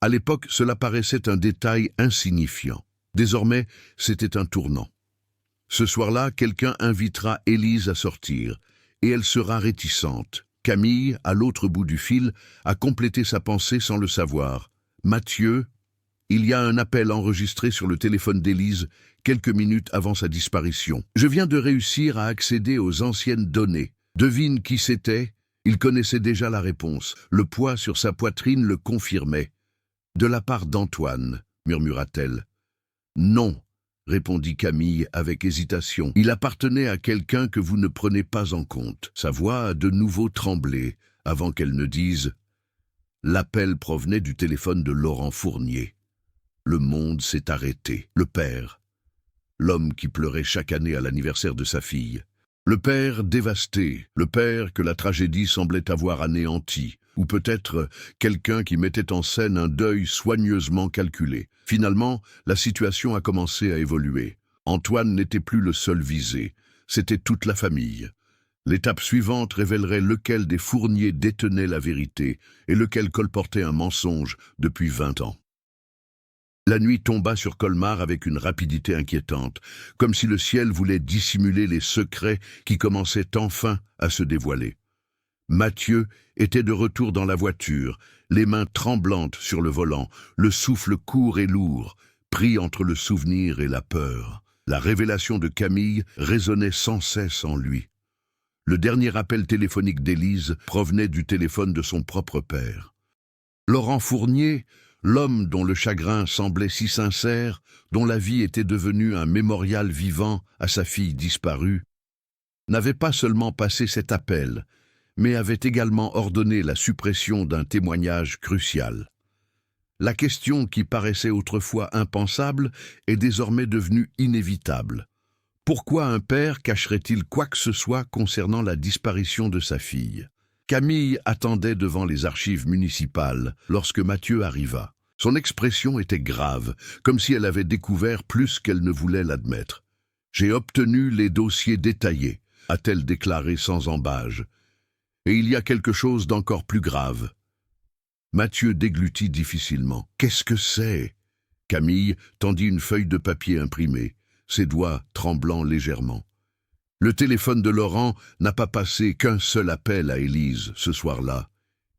À l'époque, cela paraissait un détail insignifiant. Désormais, c'était un tournant. Ce soir-là, quelqu'un invitera Élise à sortir, et elle sera réticente. Camille, à l'autre bout du fil, a complété sa pensée sans le savoir. « Mathieu, il y a un appel enregistré sur le téléphone d'Élise quelques minutes avant sa disparition. Je viens de réussir à accéder aux anciennes données. Devine qui c'était ? Il connaissait déjà la réponse. Le poids sur sa poitrine le confirmait. « De la part d'Antoine », murmura-t-elle. « Non », répondit Camille avec hésitation. « Il appartenait à quelqu'un que vous ne prenez pas en compte. » Sa voix a de nouveau tremblé avant qu'elle ne dise « L'appel provenait du téléphone de Laurent Fournier. » Le monde s'est arrêté. Le père, l'homme qui pleurait chaque année à l'anniversaire de sa fille. Le père dévasté, le père que la tragédie semblait avoir anéanti, ou peut-être quelqu'un qui mettait en scène un deuil soigneusement calculé. Finalement, la situation a commencé à évoluer. Antoine n'était plus le seul visé, c'était toute la famille. L'étape suivante révélerait lequel des Fourniers détenait la vérité et lequel colportait un mensonge depuis 20 ans. La nuit tomba sur Colmar avec une rapidité inquiétante, comme si le ciel voulait dissimuler les secrets qui commençaient enfin à se dévoiler. Mathieu était de retour dans la voiture, les mains tremblantes sur le volant, le souffle court et lourd, pris entre le souvenir et la peur. La révélation de Camille résonnait sans cesse en lui. Le dernier appel téléphonique d'Élise provenait du téléphone de son propre père. Laurent Fournier, l'homme dont le chagrin semblait si sincère, dont la vie était devenue un mémorial vivant à sa fille disparue, n'avait pas seulement passé cet appel, mais avait également ordonné la suppression d'un témoignage crucial. La question qui paraissait autrefois impensable est désormais devenue inévitable. Pourquoi un père cacherait-il quoi que ce soit concernant la disparition de sa fille ? Camille attendait devant les archives municipales lorsque Mathieu arriva. Son expression était grave, comme si elle avait découvert plus qu'elle ne voulait l'admettre. « J'ai obtenu les dossiers détaillés », a-t-elle déclaré sans ambages. « Et il y a quelque chose d'encore plus grave. » Mathieu déglutit difficilement. « Qu'est-ce que c'est ?» Camille tendit une feuille de papier imprimée, ses doigts tremblant légèrement. Le téléphone de Laurent n'a pas passé qu'un seul appel à Élise ce soir-là.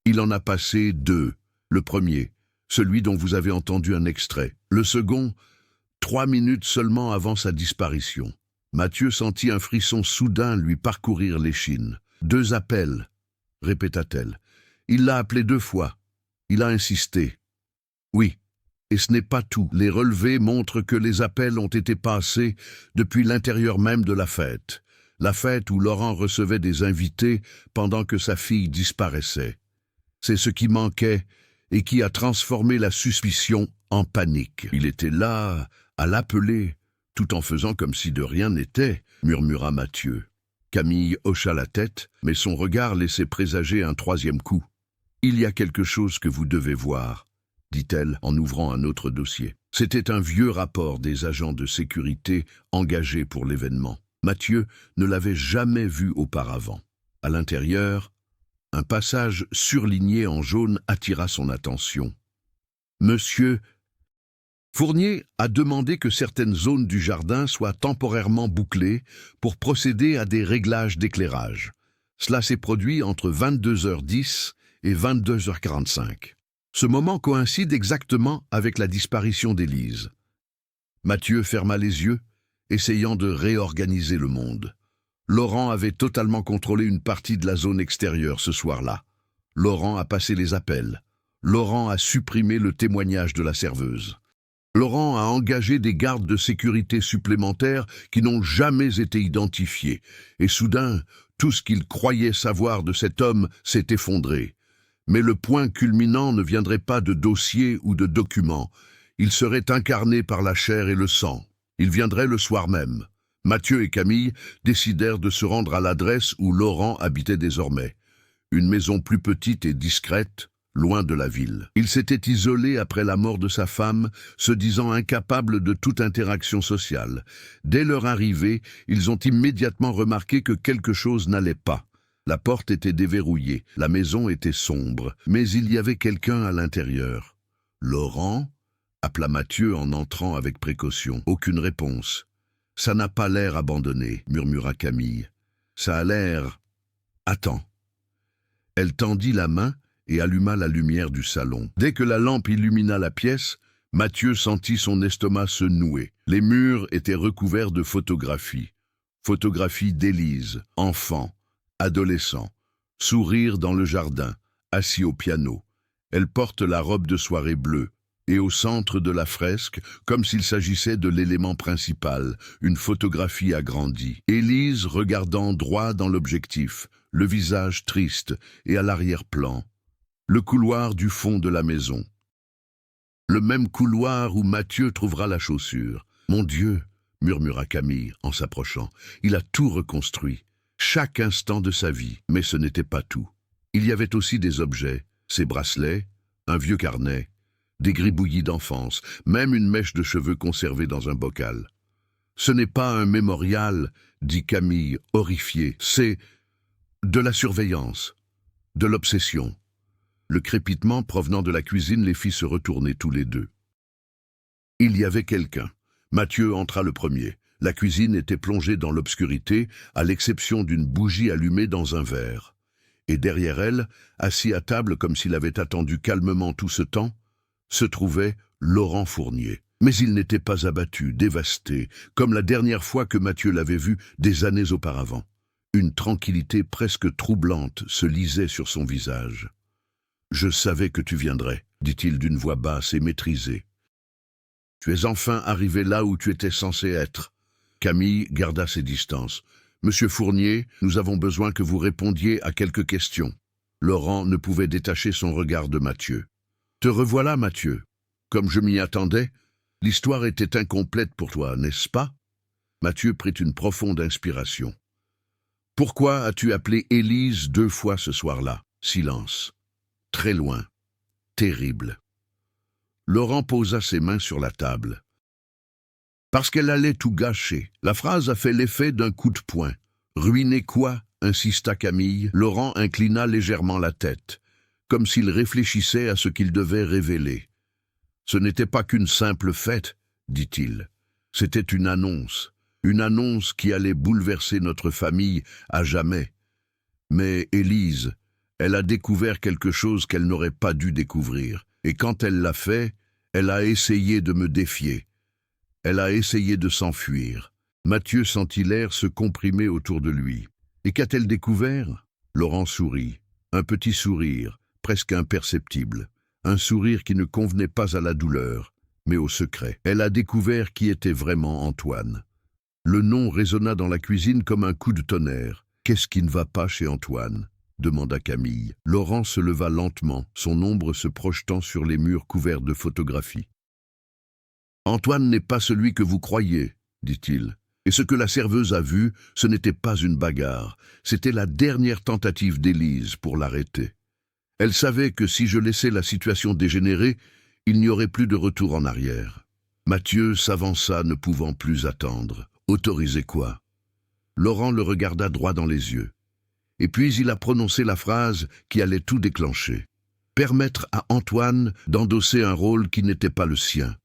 Il en a passé 2. Le premier, celui dont vous avez entendu un extrait. Le second, 3 minutes seulement avant sa disparition. Mathieu sentit un frisson soudain lui parcourir l'échine. « 2 appels », répéta-t-elle. « Il l'a appelé 2 fois. Il a insisté. » « Oui. Et ce n'est pas tout. Les relevés montrent que les appels ont été passés depuis l'intérieur même de la fête où Laurent recevait des invités pendant que sa fille disparaissait. C'est ce qui manquait et qui a transformé la suspicion en panique. Il était là, à l'appeler, tout en faisant comme si de rien n'était, murmura Mathieu. Camille hocha la tête, mais son regard laissait présager un 3e coup. « Il y a quelque chose que vous devez voir », dit-elle en ouvrant un autre dossier. C'était un vieux rapport des agents de sécurité engagés pour l'événement. Mathieu ne l'avait jamais vu auparavant. À l'intérieur, un passage surligné en jaune attira son attention. Monsieur Fournier a demandé que certaines zones du jardin soient temporairement bouclées pour procéder à des réglages d'éclairage. Cela s'est produit entre 22h10 et 22h45. Ce moment coïncide exactement avec la disparition d'Élise. Mathieu ferma les yeux, essayant de réorganiser le monde. Laurent avait totalement contrôlé une partie de la zone extérieure ce soir-là. Laurent a passé les appels. Laurent a supprimé le témoignage de la serveuse. Laurent a engagé des gardes de sécurité supplémentaires qui n'ont jamais été identifiés. Et soudain, tout ce qu'il croyait savoir de cet homme s'est effondré. Mais le point culminant ne viendrait pas de dossiers ou de documents. Il serait incarné par la chair et le sang. Il viendrait le soir même. Mathieu et Camille décidèrent de se rendre à l'adresse où Laurent habitait désormais. Une maison plus petite et discrète, loin de la ville. Il s'était isolé après la mort de sa femme, se disant incapable de toute interaction sociale. Dès leur arrivée, ils ont immédiatement remarqué que quelque chose n'allait pas. La porte était déverrouillée, la maison était sombre, mais il y avait quelqu'un à l'intérieur. « Laurent ?» appela Mathieu en entrant avec précaution. Aucune réponse. « Ça n'a pas l'air abandonné, » murmura Camille. « Ça a l'air... Attends. » Elle tendit la main et alluma la lumière du salon. Dès que la lampe illumina la pièce, Mathieu sentit son estomac se nouer. Les murs étaient recouverts de photographies. Photographies d'Élise, enfant, adolescent, sourire dans le jardin, assis au piano. Elle porte la robe de soirée bleue. Et au centre de la fresque, comme s'il s'agissait de l'élément principal, une photographie agrandie. Élise regardant droit dans l'objectif, le visage triste et à l'arrière-plan. Le couloir du fond de la maison. Le même couloir où Mathieu trouvera la chaussure. « Mon Dieu !» murmura Camille en s'approchant. « Il a tout reconstruit, chaque instant de sa vie. » Mais ce n'était pas tout. Il y avait aussi des objets, ses bracelets, un vieux carnet, des gribouillis d'enfance, même une mèche de cheveux conservée dans un bocal. « Ce n'est pas un mémorial, » dit Camille, horrifiée. « C'est de la surveillance, de l'obsession. » Le crépitement provenant de la cuisine les fit se retourner tous les deux. Il y avait quelqu'un. Mathieu entra le premier. La cuisine était plongée dans l'obscurité, à l'exception d'une bougie allumée dans un verre. Et derrière elle, assis à table comme s'il avait attendu calmement tout ce temps, se trouvait Laurent Fournier. Mais il n'était pas abattu, dévasté, comme la dernière fois que Mathieu l'avait vu des années auparavant. Une tranquillité presque troublante se lisait sur son visage. « Je savais que tu viendrais, » dit-il d'une voix basse et maîtrisée. « Tu es enfin arrivé là où tu étais censé être. » Camille garda ses distances. « Monsieur Fournier, nous avons besoin que vous répondiez à quelques questions. » Laurent ne pouvait détacher son regard de Mathieu. « Te revoilà, Mathieu. Comme je m'y attendais, l'histoire était incomplète pour toi, n'est-ce pas ?» Mathieu prit une profonde inspiration. « Pourquoi as-tu appelé Élise 2 fois ce soir-là ?» Silence. Très loin. Terrible. Laurent posa ses mains sur la table. « Parce qu'elle allait tout gâcher. » La phrase a fait l'effet d'un coup de poing. « Ruiner quoi ?» insista Camille. Laurent inclina légèrement la tête, comme s'il réfléchissait à ce qu'il devait révéler. « Ce n'était pas qu'une simple fête, » dit-il. « C'était une annonce qui allait bouleverser notre famille à jamais. Mais Élise, elle a découvert quelque chose qu'elle n'aurait pas dû découvrir. Et quand elle l'a fait, elle a essayé de me défier. Elle a essayé de s'enfuir. » Mathieu sentit l'air se comprimer autour de lui. « Et qu'a-t-elle découvert ?» Laurent sourit. Un petit sourire, presque imperceptible. Un sourire qui ne convenait pas à la douleur, mais au secret. Elle a découvert qui était vraiment Antoine. Le nom résonna dans la cuisine comme un coup de tonnerre. « Qu'est-ce qui ne va pas chez Antoine ?» demanda Camille. Laurent se leva lentement, son ombre se projetant sur les murs couverts de photographies. « Antoine n'est pas celui que vous croyez, » dit-il. Et ce que la serveuse a vu, ce n'était pas une bagarre, c'était la dernière tentative d'Élise pour l'arrêter. Elle savait que si je laissais la situation dégénérer, il n'y aurait plus de retour en arrière. Mathieu s'avança, ne pouvant plus attendre. « Autoriser quoi ?» Laurent le regarda droit dans les yeux. Et puis il a prononcé la phrase qui allait tout déclencher. Permettre à Antoine d'endosser un rôle qui n'était pas le sien.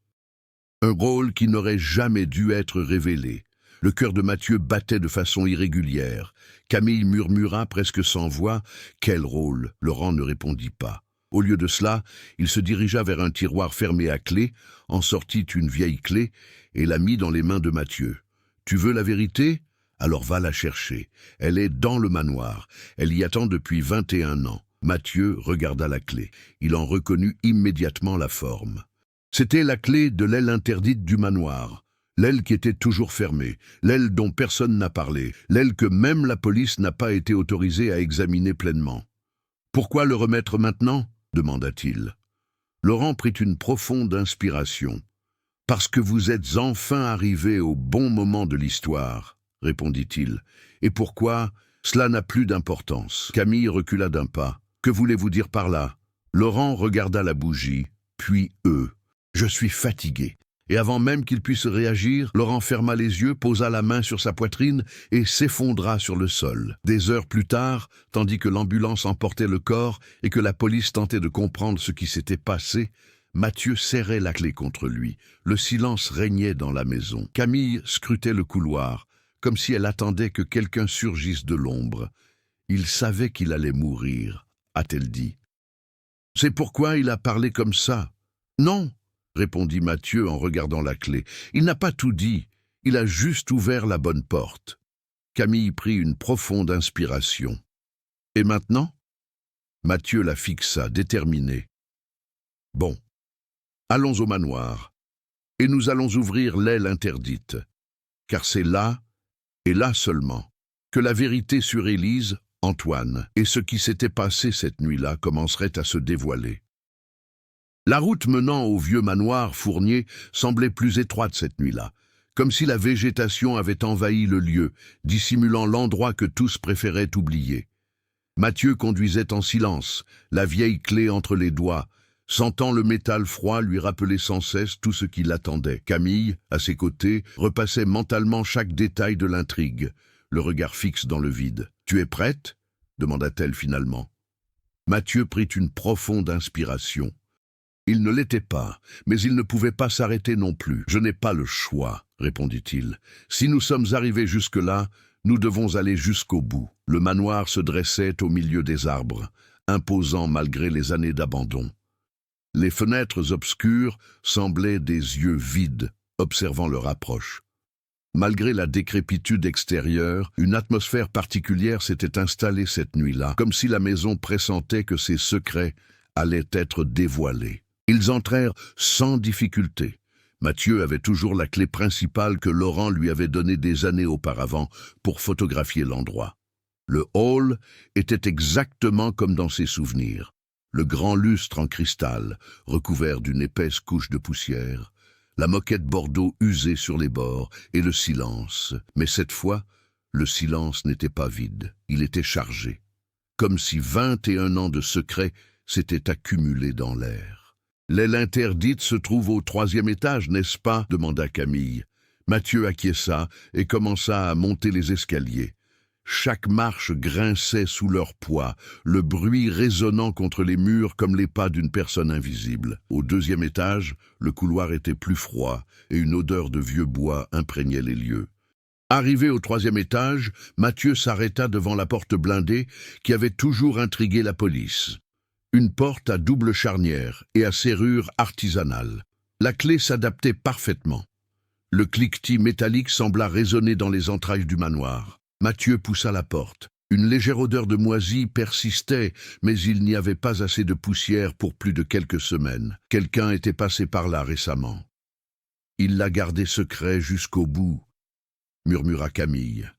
Un rôle qui n'aurait jamais dû être révélé. Le cœur de Mathieu battait de façon irrégulière. Camille murmura presque sans voix « Quel rôle ?» Laurent ne répondit pas. Au lieu de cela, il se dirigea vers un tiroir fermé à clé, en sortit une vieille clé et la mit dans les mains de Mathieu. « Tu veux la vérité ? Alors va la chercher. Elle est dans le manoir. Elle y attend depuis 21 ans. » Mathieu regarda la clé. Il en reconnut immédiatement la forme. C'était la clé de l'aile interdite du manoir. L'aile qui était toujours fermée, l'aile dont personne n'a parlé, l'aile que même la police n'a pas été autorisée à examiner pleinement. « Pourquoi le remettre maintenant ?» demanda-t-il. Laurent prit une profonde inspiration. « Parce que vous êtes enfin arrivé au bon moment de l'histoire, » répondit-il. « Et pourquoi ? Cela n'a plus d'importance. » Camille recula d'un pas. « Que voulez-vous dire par là ?» Laurent regarda la bougie, puis eux. « Je suis fatigué. Et avant même qu'il puisse réagir, Laurent ferma les yeux, posa la main sur sa poitrine et s'effondra sur le sol. Des heures plus tard, tandis que l'ambulance emportait le corps et que la police tentait de comprendre ce qui s'était passé, Mathieu serrait la clé contre lui. Le silence régnait dans la maison. Camille scrutait le couloir, comme si elle attendait que quelqu'un surgisse de l'ombre. Il savait qu'il allait mourir, a-t-elle dit. C'est pourquoi il a parlé comme ça. Non, répondit Mathieu en regardant la clé. Il n'a pas tout dit, il a juste ouvert la bonne porte. Camille prit une profonde inspiration. Et maintenant? Mathieu la fixa, déterminé. Bon, allons au manoir, et nous allons ouvrir l'aile interdite, car c'est là, et là seulement, que la vérité sur Élise, Antoine, et ce qui s'était passé cette nuit-là commencerait à se dévoiler. La route menant au vieux manoir Fournier semblait plus étroite cette nuit-là, comme si la végétation avait envahi le lieu, dissimulant l'endroit que tous préféraient oublier. Mathieu conduisait en silence, la vieille clé entre les doigts, sentant le métal froid lui rappeler sans cesse tout ce qui l'attendait. Camille, à ses côtés, repassait mentalement chaque détail de l'intrigue, le regard fixe dans le vide. « Tu es prête ?» demanda-t-elle finalement. Mathieu prit une profonde inspiration. Il ne l'était pas, mais il ne pouvait pas s'arrêter non plus. « Je n'ai pas le choix, » répondit-il. « Si nous sommes arrivés jusque-là, nous devons aller jusqu'au bout. » Le manoir se dressait au milieu des arbres, imposant malgré les années d'abandon. Les fenêtres obscures semblaient des yeux vides, observant leur approche. Malgré la décrépitude extérieure, une atmosphère particulière s'était installée cette nuit-là, comme si la maison pressentait que ses secrets allaient être dévoilés. Ils entrèrent sans difficulté. Mathieu avait toujours la clé principale que Laurent lui avait donnée des années auparavant pour photographier l'endroit. Le hall était exactement comme dans ses souvenirs. Le grand lustre en cristal, recouvert d'une épaisse couche de poussière, la moquette bordeaux usée sur les bords et le silence. Mais cette fois, le silence n'était pas vide, il était chargé, comme si 21 ans de secrets s'étaient accumulés dans l'air. « L'aile interdite se trouve au 3e étage, n'est-ce pas ?» demanda Camille. Mathieu acquiesça et commença à monter les escaliers. Chaque marche grinçait sous leur poids, le bruit résonnant contre les murs comme les pas d'une personne invisible. Au 2e étage, le couloir était plus froid et une odeur de vieux bois imprégnait les lieux. Arrivé au 3e étage, Mathieu s'arrêta devant la porte blindée qui avait toujours intrigué la police. Une porte à double charnière et à serrure artisanale. La clé s'adaptait parfaitement. Le cliquetis métallique sembla résonner dans les entrailles du manoir. Mathieu poussa la porte. Une légère odeur de moisi persistait, mais il n'y avait pas assez de poussière pour plus de quelques semaines. Quelqu'un était passé par là récemment. Il l'a gardé secret jusqu'au bout, murmura Camille.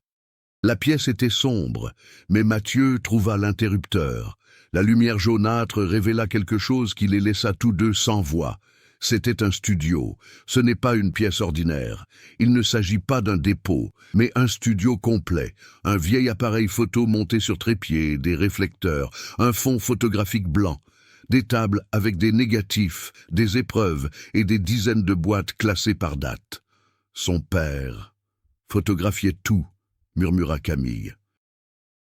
La pièce était sombre, mais Mathieu trouva l'interrupteur. La lumière jaunâtre révéla quelque chose qui les laissa tous deux sans voix. C'était un studio. Ce n'est pas une pièce ordinaire. Il ne s'agit pas d'un dépôt, mais un studio complet. Un vieil appareil photo monté sur trépied, des réflecteurs, un fond photographique blanc, des tables avec des négatifs, des épreuves et des dizaines de boîtes classées par date. Son père photographiait tout, murmura Camille.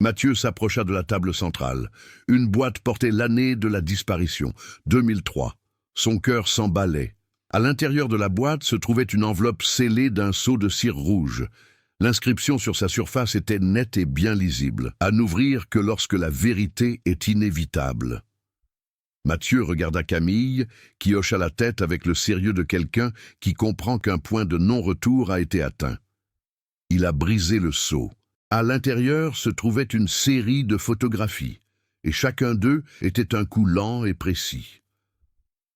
Mathieu s'approcha de la table centrale. Une boîte portait l'année de la disparition, 2003. Son cœur s'emballait. À l'intérieur de la boîte se trouvait une enveloppe scellée d'un sceau de cire rouge. L'inscription sur sa surface était nette et bien lisible. « À n'ouvrir que lorsque la vérité est inévitable. » Mathieu regarda Camille, qui hocha la tête avec le sérieux de quelqu'un qui comprend qu'un point de non-retour a été atteint. Il a brisé le sceau. À l'intérieur se trouvait une série de photographies, et chacun d'eux était un coup lent et précis.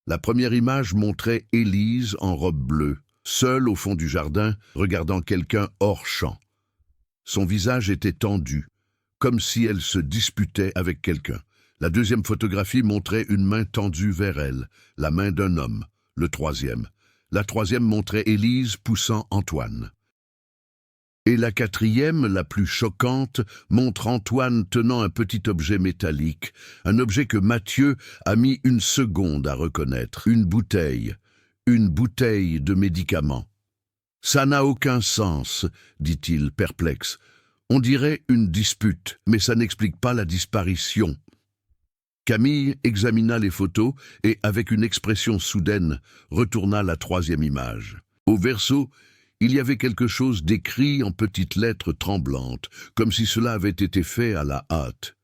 La première image montrait Élise en robe bleue, seule au fond du jardin, regardant quelqu'un hors champ. Son visage était tendu, comme si elle se disputait avec quelqu'un. La deuxième photographie montrait une main tendue vers elle, la main d'un homme. La troisième montrait Élise poussant Antoine. Et la quatrième, la plus choquante, montre Antoine tenant un petit objet métallique, un objet que Mathieu a mis une seconde à reconnaître, une bouteille, une bouteille de médicaments. « Ça n'a aucun sens, dit-il, perplexe. On dirait une dispute, mais ça n'explique pas la disparition. » Camille examina les photos et, avec une expression soudaine, retourna la troisième image. Au verso, il y avait quelque chose d'écrit en petites lettres tremblantes, comme si cela avait été fait à la hâte.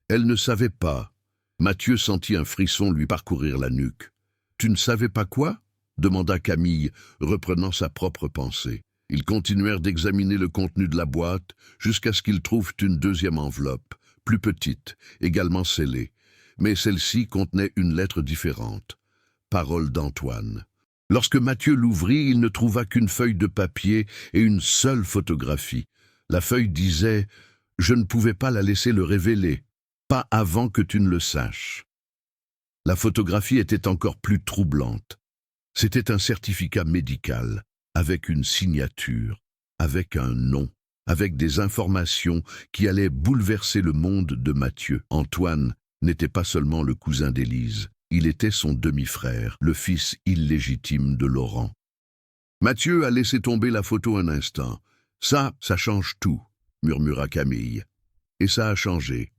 Elle ne savait pas. Mathieu sentit un frisson lui parcourir la nuque. « Tu ne savais pas quoi ?» demanda Camille, reprenant sa propre pensée. Ils continuèrent d'examiner le contenu de la boîte jusqu'à ce qu'ils trouvent une deuxième enveloppe, plus petite, également scellée. Mais celle-ci contenait une lettre différente. Parole d'Antoine. Lorsque Mathieu l'ouvrit, il ne trouva qu'une feuille de papier et une seule photographie. La feuille disait « Je ne pouvais pas la laisser le révéler, pas avant que tu ne le saches. » La photographie était encore plus troublante. C'était un certificat médical, avec une signature, avec un nom, avec des informations qui allaient bouleverser le monde de Mathieu. Antoine n'était pas seulement le cousin d'Élise, il était son demi-frère, le fils illégitime de Laurent. Mathieu a laissé tomber la photo un instant. « Ça change tout », murmura Camille. Et ça a changé.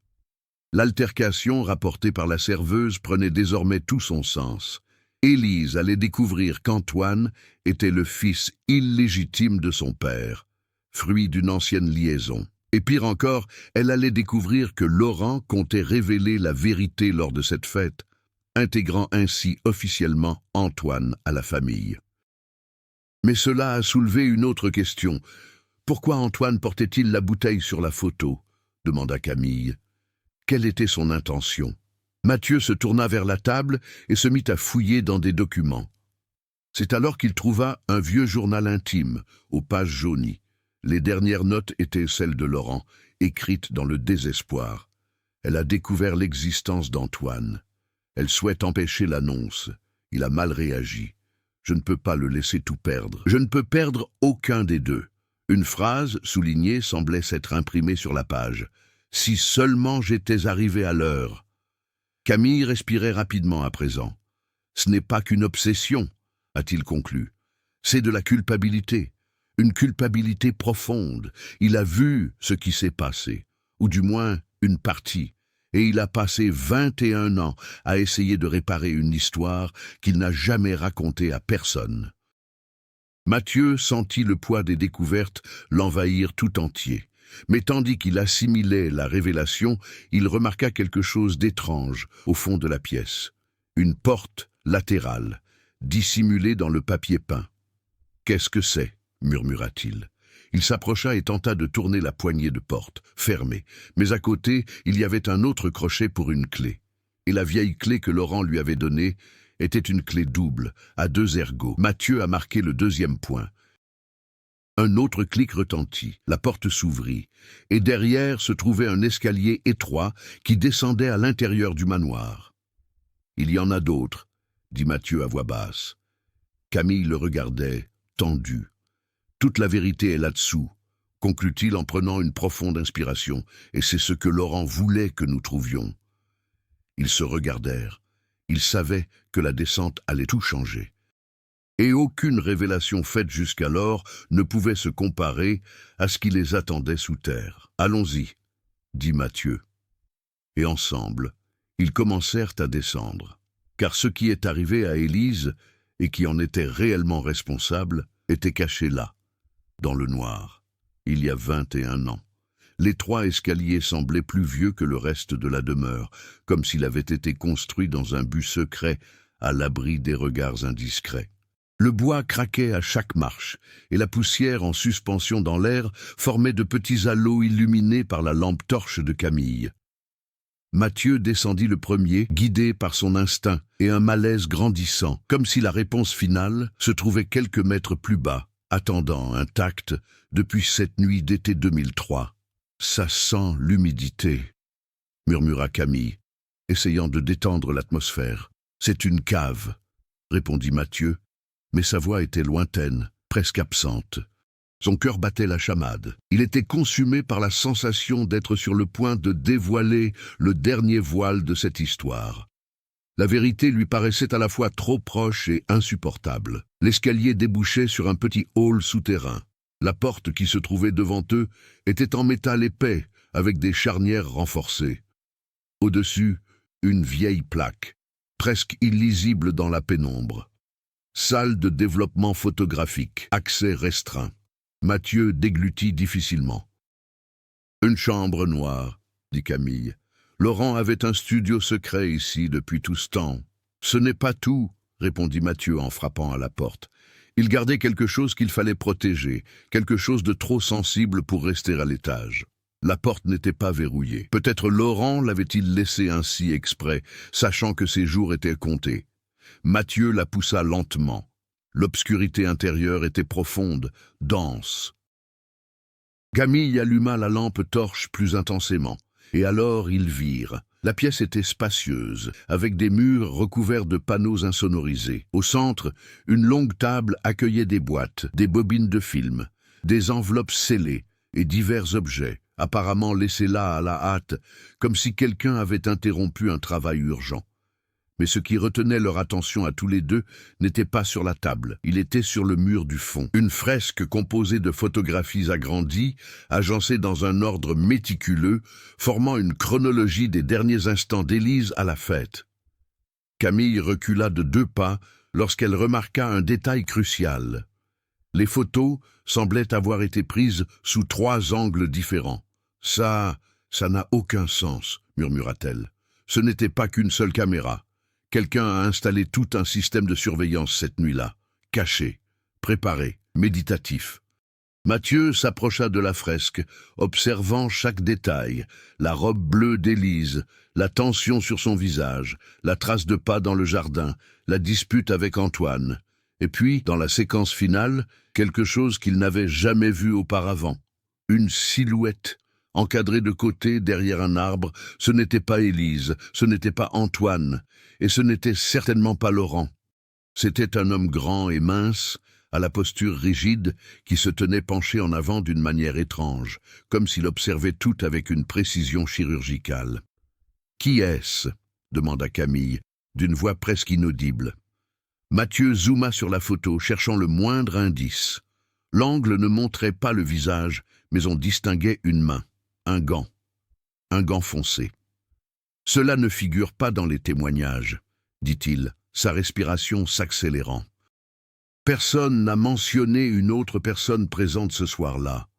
L'altercation rapportée par la serveuse prenait désormais tout son sens. Élise allait découvrir qu'Antoine était le fils illégitime de son père, fruit d'une ancienne liaison. Et pire encore, elle allait découvrir que Laurent comptait révéler la vérité lors de cette fête, intégrant ainsi officiellement Antoine à la famille. Mais cela a soulevé une autre question. Pourquoi Antoine portait-il la bouteille sur la photo ? Demanda Camille. Quelle était son intention ? Mathieu se tourna vers la table et se mit à fouiller dans des documents. C'est alors qu'il trouva un vieux journal intime, aux pages jaunies. Les dernières notes étaient celles de Laurent, écrites dans le désespoir. Elle a découvert l'existence d'Antoine. Elle souhaite empêcher l'annonce. Il a mal réagi. Je ne peux pas le laisser tout perdre. Je ne peux perdre aucun des deux. Une phrase, soulignée, semblait s'être imprimée sur la page. « Si seulement j'étais arrivé à l'heure !» Camille respirait rapidement à présent. « Ce n'est pas qu'une obsession », a-t-il conclu. « C'est de la culpabilité. Une culpabilité profonde. Il a vu ce qui s'est passé, ou du moins une partie, et il a passé 21 ans à essayer de réparer une histoire qu'il n'a jamais racontée à personne. » Mathieu sentit le poids des découvertes l'envahir tout entier. Mais tandis qu'il assimilait la révélation, il remarqua quelque chose d'étrange au fond de la pièce. Une porte latérale, dissimulée dans le papier peint. « Qu'est-ce que c'est » murmura-t-il. Il s'approcha et tenta de tourner la poignée de porte, fermée. Mais à côté, il y avait un autre crochet pour une clé. Et la vieille clé que Laurent lui avait donnée était une clé double, à 2 ergots. Mathieu a marqué le deuxième point. Un autre clic retentit, la porte s'ouvrit, et derrière se trouvait un escalier étroit qui descendait à l'intérieur du manoir. « Il y en a d'autres », dit Mathieu à voix basse. Camille le regardait, tendu. « Toute la vérité est là-dessous », conclut-il en prenant une profonde inspiration, « et c'est ce que Laurent voulait que nous trouvions. » Ils se regardèrent. Ils savaient que la descente allait tout changer. Et aucune révélation faite jusqu'alors ne pouvait se comparer à ce qui les attendait sous terre. « Allons-y », dit Mathieu. Et ensemble, ils commencèrent à descendre. Car ce qui est arrivé à Élise, et qui en était réellement responsable, était caché là, dans le noir, il y a 21 ans. L'étroit escalier semblait plus vieux que le reste de la demeure, comme s'il avait été construit dans un but secret, à l'abri des regards indiscrets. Le bois craquait à chaque marche, et la poussière en suspension dans l'air formait de petits halos illuminés par la lampe torche de Camille. Mathieu descendit le premier, guidé par son instinct et un malaise grandissant, comme si la réponse finale se trouvait quelques mètres plus bas, attendant intacte depuis cette nuit d'été 2003. « Ça sent l'humidité », murmura Camille, essayant de détendre l'atmosphère. « C'est une cave », répondit Mathieu, mais sa voix était lointaine, presque absente. Son cœur battait la chamade. Il était consumé par la sensation d'être sur le point de dévoiler le dernier voile de cette histoire. La vérité lui paraissait à la fois trop proche et insupportable. L'escalier débouchait sur un petit hall souterrain. La porte qui se trouvait devant eux était en métal épais, avec des charnières renforcées. Au-dessus, une vieille plaque, presque illisible dans la pénombre. Salle de développement photographique, accès restreint. Mathieu déglutit difficilement. « Une chambre noire », dit Camille. « Laurent avait un studio secret ici depuis tout ce temps. »« Ce n'est pas tout », répondit Mathieu en frappant à la porte. Il gardait quelque chose qu'il fallait protéger, quelque chose de trop sensible pour rester à l'étage. La porte n'était pas verrouillée. Peut-être Laurent l'avait-il laissée ainsi exprès, sachant que ses jours étaient comptés. Mathieu la poussa lentement. L'obscurité intérieure était profonde, dense. Camille alluma la lampe torche plus intensément, et alors ils virent. La pièce était spacieuse, avec des murs recouverts de panneaux insonorisés. Au centre, une longue table accueillait des boîtes, des bobines de film, des enveloppes scellées et divers objets, apparemment laissés là à la hâte, comme si quelqu'un avait interrompu un travail urgent. Mais ce qui retenait leur attention à tous les deux n'était pas sur la table, il était sur le mur du fond. Une fresque composée de photographies agrandies, agencées dans un ordre méticuleux, formant une chronologie des derniers instants d'Élise à la fête. Camille recula de 2 pas lorsqu'elle remarqua un détail crucial. Les photos semblaient avoir été prises sous 3 angles différents. « Ça n'a aucun sens », murmura-t-elle. « Ce n'était pas qu'une seule caméra. Quelqu'un a installé tout un système de surveillance cette nuit-là, caché, préparé, méditatif. » Mathieu s'approcha de la fresque, observant chaque détail, la robe bleue d'Élise, la tension sur son visage, la trace de pas dans le jardin, la dispute avec Antoine. Et puis, dans la séquence finale, quelque chose qu'il n'avait jamais vu auparavant. Une silhouette. Encadré de côté, derrière un arbre, ce n'était pas Élise, ce n'était pas Antoine, et ce n'était certainement pas Laurent. C'était un homme grand et mince, à la posture rigide, qui se tenait penché en avant d'une manière étrange, comme s'il observait tout avec une précision chirurgicale. « Qui est-ce » demanda Camille, d'une voix presque inaudible. Mathieu zooma sur la photo, cherchant le moindre indice. L'angle ne montrait pas le visage, mais on distinguait une main. Un gant foncé. « Cela ne figure pas dans les témoignages, » dit-il, sa respiration s'accélérant. « Personne n'a mentionné une autre personne présente ce soir-là.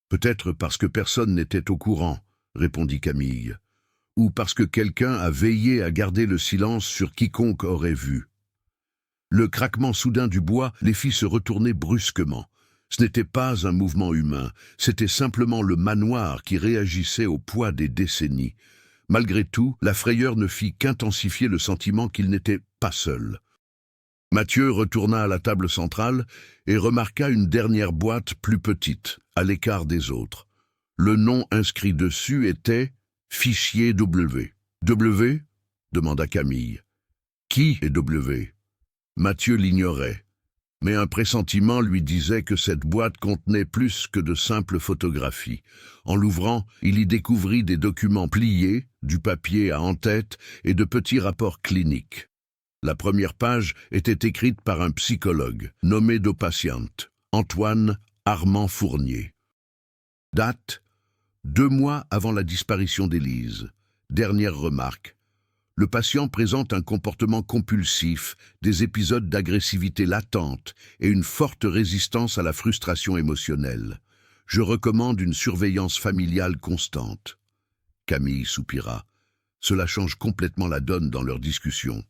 Peut-être parce que personne n'était au courant, » répondit Camille, « ou parce que quelqu'un a veillé à garder le silence sur quiconque aurait vu. » Le craquement soudain du bois les fit se retourner brusquement. Ce n'était pas un mouvement humain, c'était simplement le manoir qui réagissait au poids des décennies. Malgré tout, la frayeur ne fit qu'intensifier le sentiment qu'il n'était pas seul. Mathieu retourna à la table centrale et remarqua une dernière boîte plus petite, à l'écart des autres. Le nom inscrit dessus était « Fichier W ». « W » demanda Camille. « Qui est W » Mathieu l'ignorait. Mais un pressentiment lui disait que cette boîte contenait plus que de simples photographies. En l'ouvrant, il y découvrit des documents pliés, du papier à en-tête et de petits rapports cliniques. La première page était écrite par un psychologue, nommé de patiente, Antoine Armand Fournier. Date : 2 mois avant la disparition d'Élise. Dernière remarque. Le patient présente un comportement compulsif, des épisodes d'agressivité latente et une forte résistance à la frustration émotionnelle. Je recommande une surveillance familiale constante. Camille soupira. Cela change complètement la donne dans leur discussion.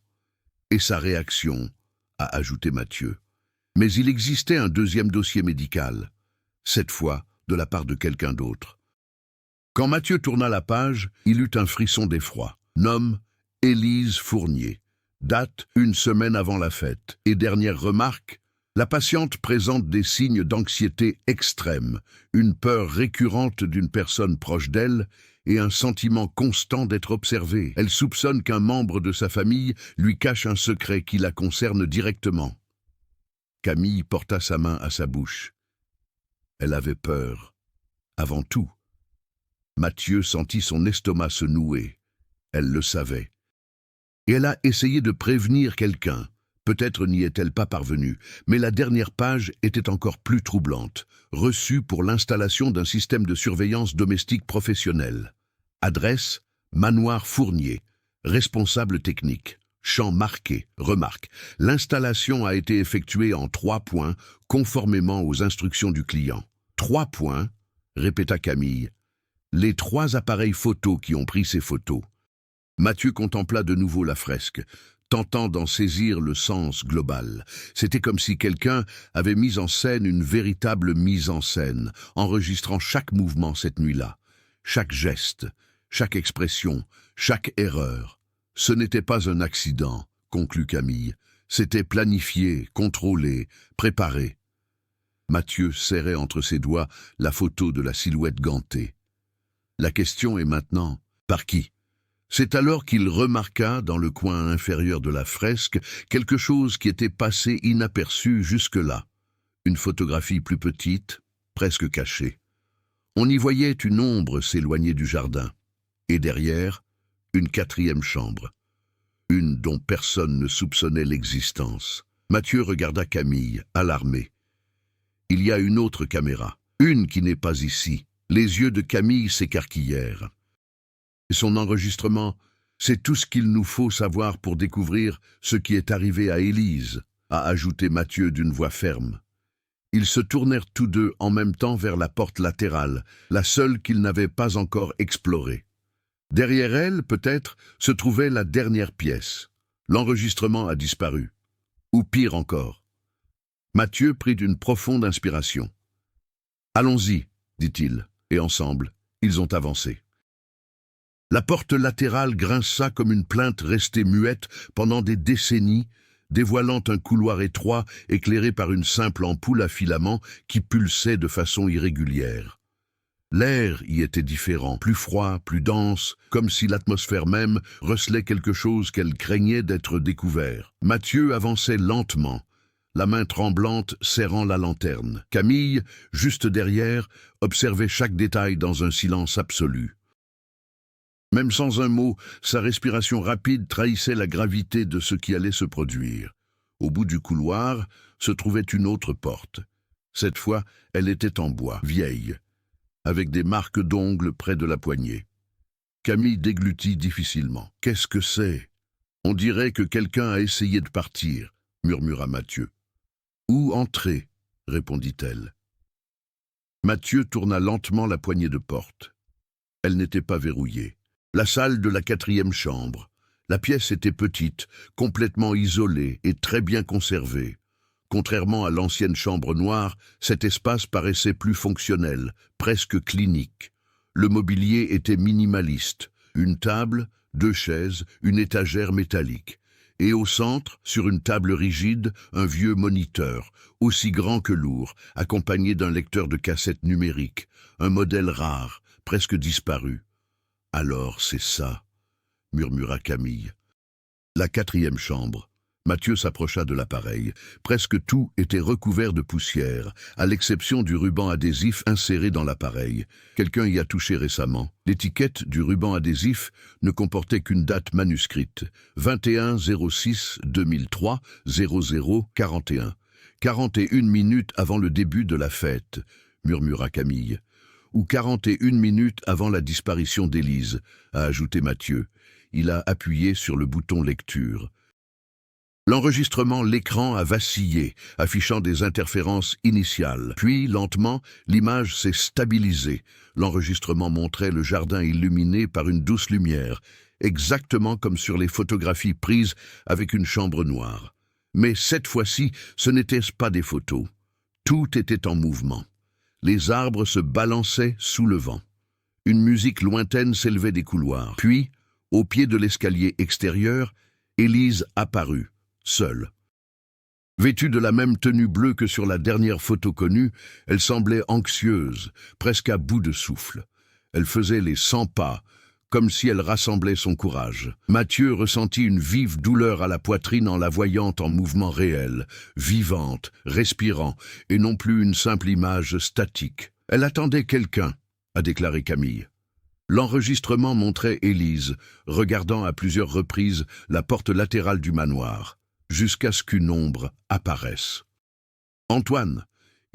Et sa réaction, a ajouté Mathieu. Mais il existait un 2e dossier médical, cette fois de la part de quelqu'un d'autre. Quand Mathieu tourna la page, il eut un frisson d'effroi. Nomme Élise Fournier. Date 1 semaine avant la fête. Et dernière remarque, la patiente présente des signes d'anxiété extrême, une peur récurrente d'une personne proche d'elle et un sentiment constant d'être observée. Elle soupçonne qu'un membre de sa famille lui cache un secret qui la concerne directement. Camille porta sa main à sa bouche. Elle avait peur. Avant tout. Mathieu sentit son estomac se nouer. Elle le savait. Et elle a essayé de prévenir quelqu'un. Peut-être n'y est-elle pas parvenue, mais la dernière page était encore plus troublante. Reçu pour l'installation d'un système de surveillance domestique professionnel. Adresse, Manoir Fournier. Responsable technique. Champ marqué. Remarque. L'installation a été effectuée en 3 points, conformément aux instructions du client. 3 points, répéta Camille. Les 3 appareils photos qui ont pris ces photos. Mathieu contempla de nouveau la fresque, tentant d'en saisir le sens global. C'était comme si quelqu'un avait mis en scène une véritable mise en scène, enregistrant chaque mouvement cette nuit-là, chaque geste, chaque expression, chaque erreur. Ce n'était pas un accident, conclut Camille. C'était planifié, contrôlé, préparé. Mathieu serrait entre ses doigts la photo de la silhouette gantée. La question est maintenant, par qui? C'est alors qu'il remarqua, dans le coin inférieur de la fresque, quelque chose qui était passé inaperçu jusque-là. Une photographie plus petite, presque cachée. On y voyait une ombre s'éloigner du jardin. Et derrière, une 4e chambre. Une dont personne ne soupçonnait l'existence. Mathieu regarda Camille, alarmé. Il y a une autre caméra, une qui n'est pas ici. Les yeux de Camille s'écarquillèrent. Son enregistrement, c'est tout ce qu'il nous faut savoir pour découvrir ce qui est arrivé à Élise, a ajouté Mathieu d'une voix ferme. Ils se tournèrent tous deux en même temps vers la porte latérale, la seule qu'ils n'avaient pas encore explorée. Derrière elle, peut-être, se trouvait la dernière pièce. L'enregistrement a disparu. Ou pire encore. Mathieu prit une profonde inspiration. « Allons-y », dit-il, et ensemble, ils ont avancé. La porte latérale grinça comme une plainte restée muette pendant des décennies, dévoilant un couloir étroit éclairé par une simple ampoule à filament qui pulsait de façon irrégulière. L'air y était différent, plus froid, plus dense, comme si l'atmosphère même recelait quelque chose qu'elle craignait d'être découvert. Mathieu avançait lentement, la main tremblante serrant la lanterne. Camille, juste derrière, observait chaque détail dans un silence absolu. Même sans un mot, sa respiration rapide trahissait la gravité de ce qui allait se produire. Au bout du couloir se trouvait une autre porte. Cette fois, elle était en bois, vieille, avec des marques d'ongles près de la poignée. Camille déglutit difficilement. « Qu'est-ce que c'est ? On dirait que quelqu'un a essayé de partir, » murmura Mathieu. « Où entrer ?» répondit-elle. Mathieu tourna lentement la poignée de porte. Elle n'était pas verrouillée. La salle de la 4e chambre. La pièce était petite, complètement isolée et très bien conservée. Contrairement à l'ancienne chambre noire, cet espace paraissait plus fonctionnel, presque clinique. Le mobilier était minimaliste. Une table, 2 chaises, une étagère métallique. Et au centre, sur une table rigide, un vieux moniteur, aussi grand que lourd, accompagné d'un lecteur de cassettes numériques, un modèle rare, presque disparu. « Alors c'est ça », murmura Camille. La 4e chambre. Mathieu s'approcha de l'appareil. Presque tout était recouvert de poussière, à l'exception du ruban adhésif inséré dans l'appareil. Quelqu'un y a touché récemment. L'étiquette du ruban adhésif ne comportait qu'une date manuscrite. 21-06-2003, 00-41. 41 minutes avant le début de la fête, murmura Camille. Ou 41 minutes avant la disparition d'Élise, a ajouté Mathieu. Il a appuyé sur le bouton lecture. L'écran a vacillé, affichant des interférences initiales. Puis, lentement, l'image s'est stabilisée. L'enregistrement montrait le jardin illuminé par une douce lumière, exactement comme sur les photographies prises avec une chambre noire. Mais cette fois-ci, ce n'étaient pas des photos. Tout était en mouvement. Les arbres se balançaient sous le vent. Une musique lointaine s'élevait des couloirs. Puis, au pied de l'escalier extérieur, Élise apparut, seule. Vêtue de la même tenue bleue que sur la dernière photo connue, elle semblait anxieuse, presque à bout de souffle. Elle faisait les 100 pas, comme si elle rassemblait son courage. Mathieu ressentit une vive douleur à la poitrine en la voyant en mouvement réel, vivante, respirant, et non plus une simple image statique. « Elle attendait quelqu'un », a déclaré Camille. L'enregistrement montrait Élise, regardant à plusieurs reprises la porte latérale du manoir, jusqu'à ce qu'une ombre apparaisse. Antoine!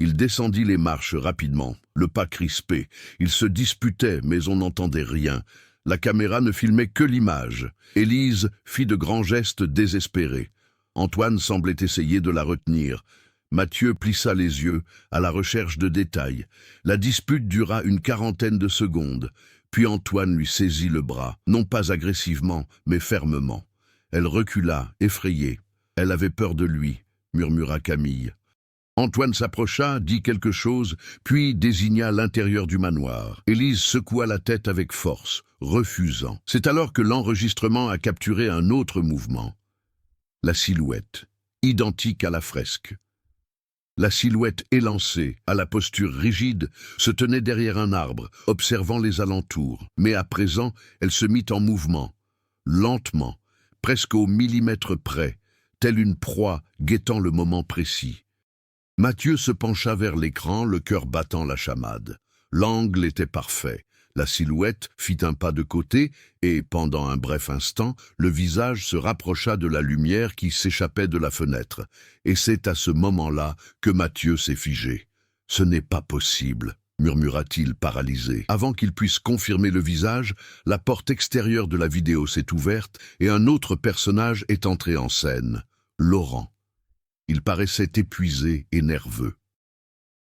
Il descendit les marches rapidement, le pas crispé. Il se disputait, mais on n'entendait rien. La caméra ne filmait que l'image. Élise fit de grands gestes désespérés. Antoine semblait essayer de la retenir. Mathieu plissa les yeux, à la recherche de détails. La dispute dura une quarantaine de secondes. Puis Antoine lui saisit le bras, non pas agressivement, mais fermement. Elle recula, effrayée. Elle avait peur de lui, murmura Camille. Antoine s'approcha, dit quelque chose, puis désigna l'intérieur du manoir. Élise secoua la tête avec force, refusant. C'est alors que l'enregistrement a capturé un autre mouvement. La silhouette, identique à la fresque. La silhouette élancée, à la posture rigide, se tenait derrière un arbre, observant les alentours. Mais à présent, elle se mit en mouvement, lentement, presque au millimètre près, telle une proie guettant le moment précis. Mathieu se pencha vers l'écran, le cœur battant la chamade. L'angle était parfait. La silhouette fit un pas de côté et, pendant un bref instant, le visage se rapprocha de la lumière qui s'échappait de la fenêtre. Et c'est à ce moment-là que Mathieu s'est figé. « Ce n'est pas possible », murmura-t-il paralysé. Avant qu'il puisse confirmer le visage, la porte extérieure de la vidéo s'est ouverte et un autre personnage est entré en scène, Laurent. Il paraissait épuisé et nerveux.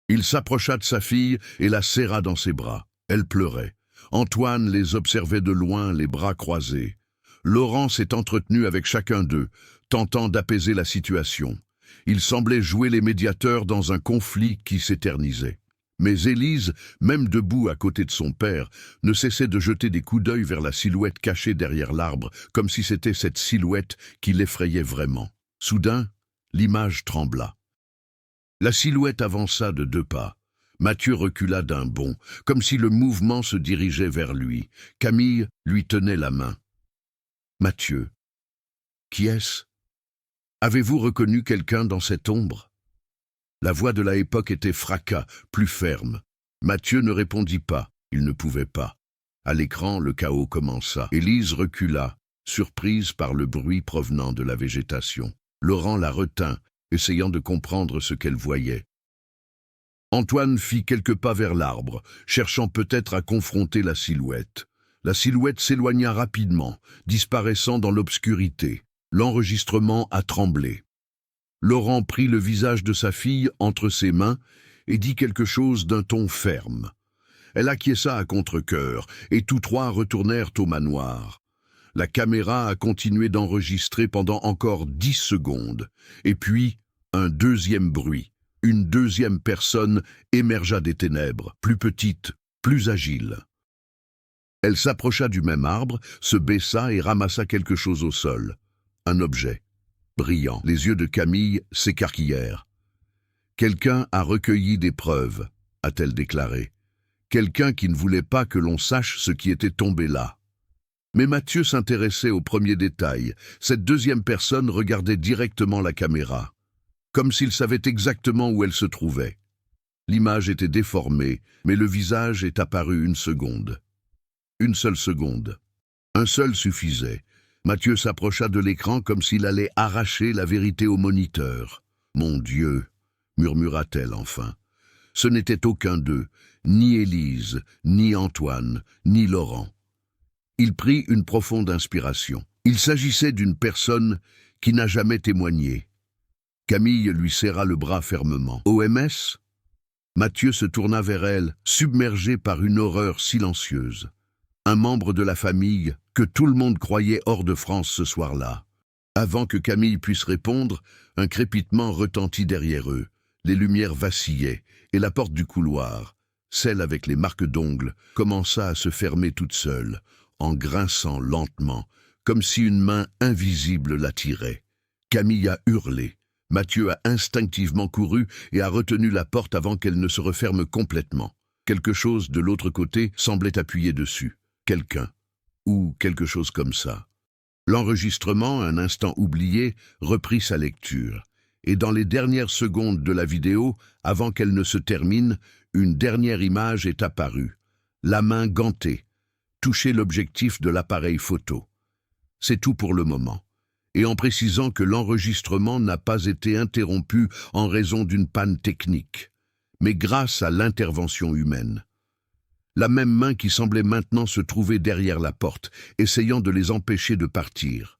Il s'approcha de sa fille et la serra dans ses bras. Elle pleurait. Antoine les observait de loin, les bras croisés. Laurent s'est entretenu avec chacun d'eux, tentant d'apaiser la situation. Il semblait jouer les médiateurs dans un conflit qui s'éternisait. Mais Élise, même debout à côté de son père, ne cessait de jeter des coups d'œil vers la silhouette cachée derrière l'arbre, comme si c'était cette silhouette qui l'effrayait vraiment. Soudain, l'image trembla. La silhouette avança de 2 pas. Mathieu recula d'un bond, comme si le mouvement se dirigeait vers lui. Camille lui tenait la main. « Mathieu, qui est-ce? Avez-vous reconnu quelqu'un dans cette ombre ?» La voix de la époque était fracas, plus ferme. Mathieu ne répondit pas, il ne pouvait pas. À l'écran, le chaos commença. Élise recula, surprise par le bruit provenant de la végétation. Laurent la retint, essayant de comprendre ce qu'elle voyait. Antoine fit quelques pas vers l'arbre, cherchant peut-être à confronter la silhouette. La silhouette s'éloigna rapidement, disparaissant dans l'obscurité. L'enregistrement a tremblé. Laurent prit le visage de sa fille entre ses mains et dit quelque chose d'un ton ferme. Elle acquiesça à contre-cœur, et tous trois retournèrent au manoir. La caméra a continué d'enregistrer pendant encore 10 secondes. Et puis, un deuxième bruit. Une deuxième personne émergea des ténèbres, plus petite, plus agile. Elle s'approcha du même arbre, se baissa et ramassa quelque chose au sol. Un objet, brillant. Les yeux de Camille s'écarquillèrent. « Quelqu'un a recueilli des preuves », a-t-elle déclaré. « Quelqu'un qui ne voulait pas que l'on sache ce qui était tombé là. » Mais Mathieu s'intéressait aux premiers détails. Cette deuxième personne regardait directement la caméra, comme s'il savait exactement où elle se trouvait. L'image était déformée, mais le visage est apparu une seconde. Une seule seconde. Un seul suffisait. Mathieu s'approcha de l'écran comme s'il allait arracher la vérité au moniteur. « Mon Dieu !» murmura-t-elle enfin. Ce n'était aucun d'eux, ni Élise, ni Antoine, ni Laurent. Il prit une profonde inspiration. Il s'agissait d'une personne qui n'a jamais témoigné. Camille lui serra le bras fermement. « OMS ?» Mathieu se tourna vers elle, submergé par une horreur silencieuse. Un membre de la famille que tout le monde croyait hors de France ce soir-là. Avant que Camille puisse répondre, un crépitement retentit derrière eux. Les lumières vacillaient, et la porte du couloir, celle avec les marques d'ongles, commença à se fermer toute seule, en grinçant lentement, comme si une main invisible la tirait. Camille a hurlé. Mathieu a instinctivement couru et a retenu la porte avant qu'elle ne se referme complètement. Quelque chose de l'autre côté semblait appuyer dessus. Quelqu'un. Ou quelque chose comme ça. L'enregistrement, un instant oublié, reprit sa lecture. Et dans les dernières secondes de la vidéo, avant qu'elle ne se termine, une dernière image est apparue. La main gantée. toucher l'objectif de l'appareil photo. C'est tout pour le moment. Et en précisant que l'enregistrement n'a pas été interrompu en raison d'une panne technique, mais grâce à l'intervention humaine. La même main qui semblait maintenant se trouver derrière la porte, essayant de les empêcher de partir.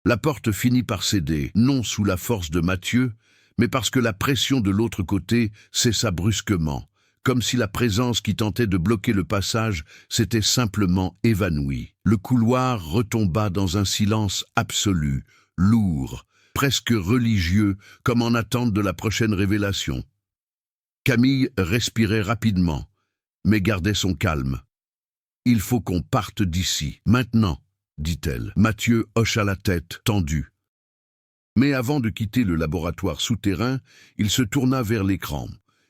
La porte finit par céder, non sous la force de Mathieu, mais parce que la pression de l'autre côté cessa brusquement, comme si la présence qui tentait de bloquer le passage s'était simplement évanouie. Le couloir retomba dans un silence absolu, lourd, presque religieux, comme en attente de la prochaine révélation. Camille respirait rapidement, mais gardait son calme. « Il faut qu'on parte d'ici, maintenant », dit-elle. Mathieu hocha la tête, tendu. Mais avant de quitter le laboratoire souterrain, il se tourna vers l'écran.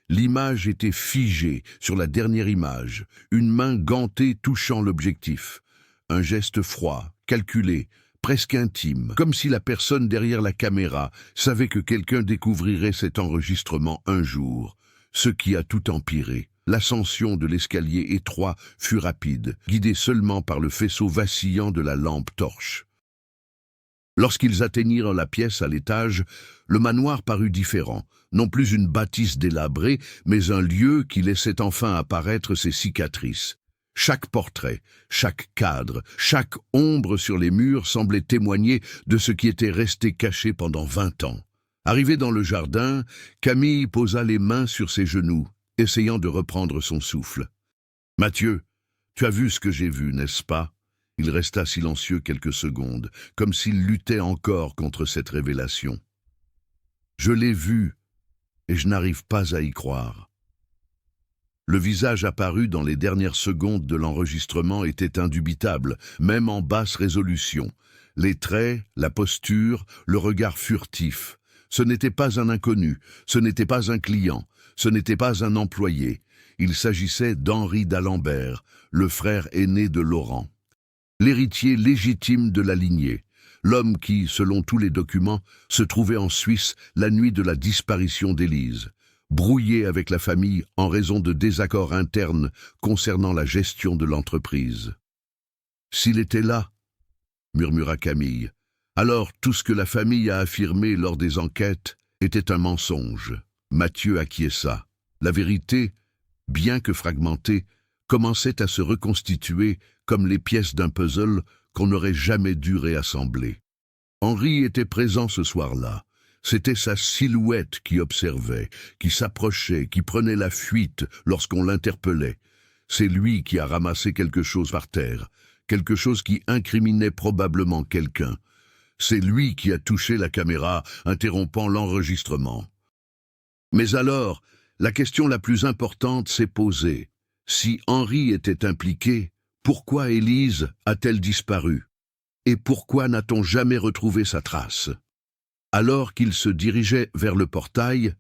L'image était figée sur la dernière image, une main gantée touchant l'objectif. Un geste froid, calculé, presque intime, comme si la personne derrière la caméra savait que quelqu'un découvrirait cet enregistrement un jour, ce qui a tout empiré. L'ascension de l'escalier étroit fut rapide, guidée seulement par le faisceau vacillant de la lampe torche. Lorsqu'ils atteignirent la pièce à l'étage, le manoir parut différent, non plus une bâtisse délabrée, mais un lieu qui laissait enfin apparaître ses cicatrices. Chaque portrait, chaque cadre, chaque ombre sur les murs semblait témoigner de ce qui était resté caché pendant 20 ans. Arrivé dans le jardin, Camille posa les mains sur ses genoux, essayant de reprendre son souffle. « Mathieu, tu as vu ce que j'ai vu, n'est-ce pas ?» Il resta silencieux quelques secondes, comme s'il luttait encore contre cette révélation. « Je l'ai vu, et je n'arrive pas à y croire. » Le visage apparu dans les dernières secondes de l'enregistrement était indubitable, même en basse résolution. Les traits, la posture, le regard furtif. Ce n'était pas un inconnu, ce n'était pas un client, ce n'était pas un employé. Il s'agissait d'Henri d'Alembert, le frère aîné de Laurent. L'héritier légitime de la lignée, l'homme qui, selon tous les documents, se trouvait en Suisse la nuit de la disparition d'Élise, brouillé avec la famille en raison de désaccords internes concernant la gestion de l'entreprise. « S'il était là, » murmura Camille, « alors tout ce que la famille a affirmé lors des enquêtes était un mensonge. » Mathieu acquiesça. La vérité, bien que fragmentée, commençait à se reconstituer comme les pièces d'un puzzle qu'on n'aurait jamais dû réassembler. Henri était présent ce soir-là. C'était sa silhouette qui observait, qui s'approchait, qui prenait la fuite lorsqu'on l'interpellait. C'est lui qui a ramassé quelque chose par terre, quelque chose qui incriminait probablement quelqu'un. C'est lui qui a touché la caméra, interrompant l'enregistrement. Mais alors, la question la plus importante s'est posée. Si Henri était impliqué, pourquoi Élise a-t-elle disparu? Et pourquoi n'a-t-on jamais retrouvé sa trace? Alors qu'il se dirigeait vers le portail,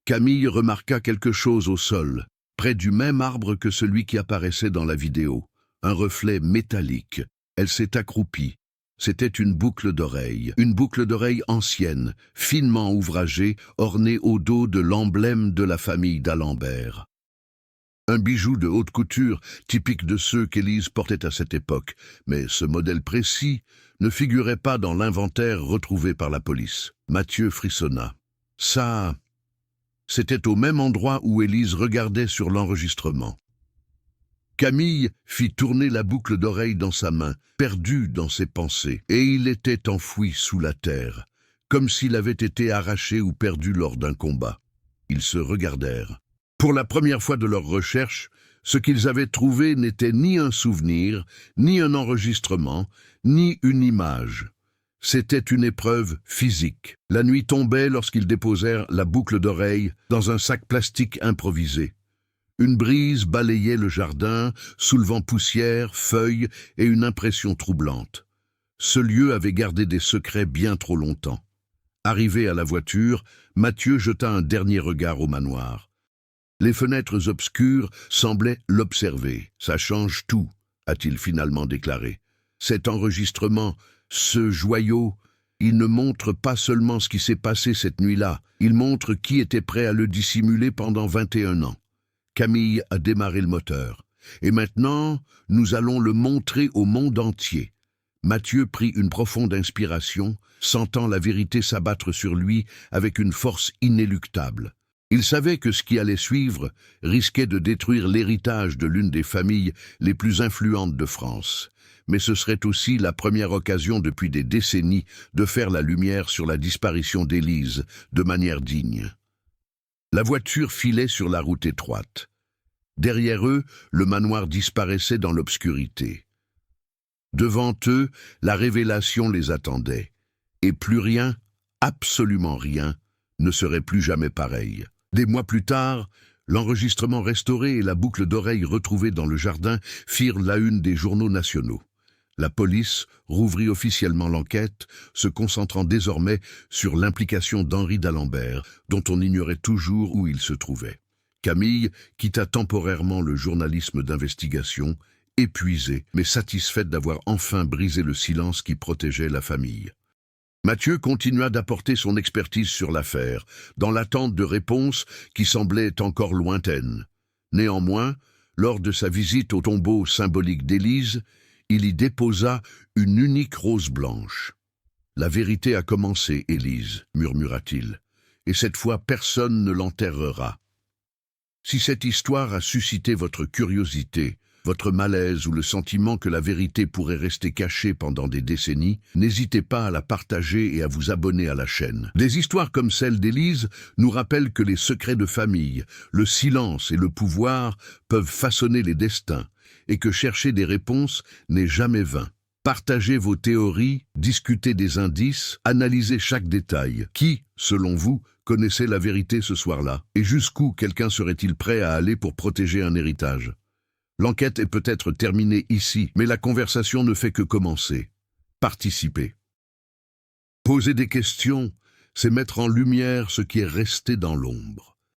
Camille remarqua quelque chose au sol, près du même arbre que celui qui apparaissait dans la vidéo. Un reflet métallique. Elle s'est accroupie. C'était une boucle d'oreille ancienne, finement ouvragée, ornée au dos de l'emblème de la famille d'Alembert. Un bijou de haute couture, typique de ceux qu'Élise portait à cette époque, mais ce modèle précis ne figurait pas dans l'inventaire retrouvé par la police. Mathieu frissonna. Ça, c'était au même endroit où Élise regardait sur l'enregistrement. Camille fit tourner la boucle d'oreille dans sa main, perdu dans ses pensées, et il était enfoui sous la terre, comme s'il avait été arraché ou perdu lors d'un combat. Ils se regardèrent. Pour la première fois de leur recherche, ce qu'ils avaient trouvé n'était ni un souvenir, ni un enregistrement, ni une image. C'était une épreuve physique. La nuit tombait lorsqu'ils déposèrent la boucle d'oreille dans un sac plastique improvisé. Une brise balayait le jardin, soulevant poussière, feuilles et une impression troublante. Ce lieu avait gardé des secrets bien trop longtemps. Arrivé à la voiture, Mathieu jeta un dernier regard au manoir. Les fenêtres obscures semblaient l'observer. « Ça change tout », a-t-il finalement déclaré. Cet enregistrement, ce joyau, il ne montre pas seulement ce qui s'est passé cette nuit-là, il montre qui était prêt à le dissimuler pendant 21 ans. Camille a démarré le moteur. Et maintenant, nous allons le montrer au monde entier. Mathieu prit une profonde inspiration, sentant la vérité s'abattre sur lui avec une force inéluctable. Il savait que ce qui allait suivre risquait de détruire l'héritage de l'une des familles les plus influentes de France. Mais ce serait aussi la première occasion depuis des décennies de faire la lumière sur la disparition d'Élise de manière digne. La voiture filait sur la route étroite. Derrière eux, le manoir disparaissait dans l'obscurité. Devant eux, la révélation les attendait. Et plus rien, absolument rien, ne serait plus jamais pareil. Des mois plus tard, l'enregistrement restauré et la boucle d'oreille retrouvée dans le jardin firent la une des journaux nationaux. La police rouvrit officiellement l'enquête, se concentrant désormais sur l'implication d'Henri d'Alembert, dont on ignorait toujours où il se trouvait. Camille quitta temporairement le journalisme d'investigation, épuisée mais satisfaite d'avoir enfin brisé le silence qui protégeait la famille. Mathieu continua d'apporter son expertise sur l'affaire, dans l'attente de réponses qui semblaient encore lointaines. Néanmoins, lors de sa visite au tombeau symbolique d'Élise, il y déposa une unique rose blanche. « La vérité a commencé, Élise, murmura-t-il, et cette fois personne ne l'enterrera. Si cette histoire a suscité votre curiosité, votre malaise ou le sentiment que la vérité pourrait rester cachée pendant des décennies, n'hésitez pas à la partager et à vous abonner à la chaîne. Des histoires comme celle d'Élise nous rappellent que les secrets de famille, le silence et le pouvoir peuvent façonner les destins, et que chercher des réponses n'est jamais vain. Partagez vos théories, discutez des indices, analysez chaque détail. Qui, selon vous, connaissait la vérité ce soir-là? Et jusqu'où quelqu'un serait-il prêt à aller pour protéger un héritage? L'enquête est peut-être terminée ici, mais la conversation ne fait que commencer. Participez. Poser des questions, c'est mettre en lumière ce qui est resté dans l'ombre.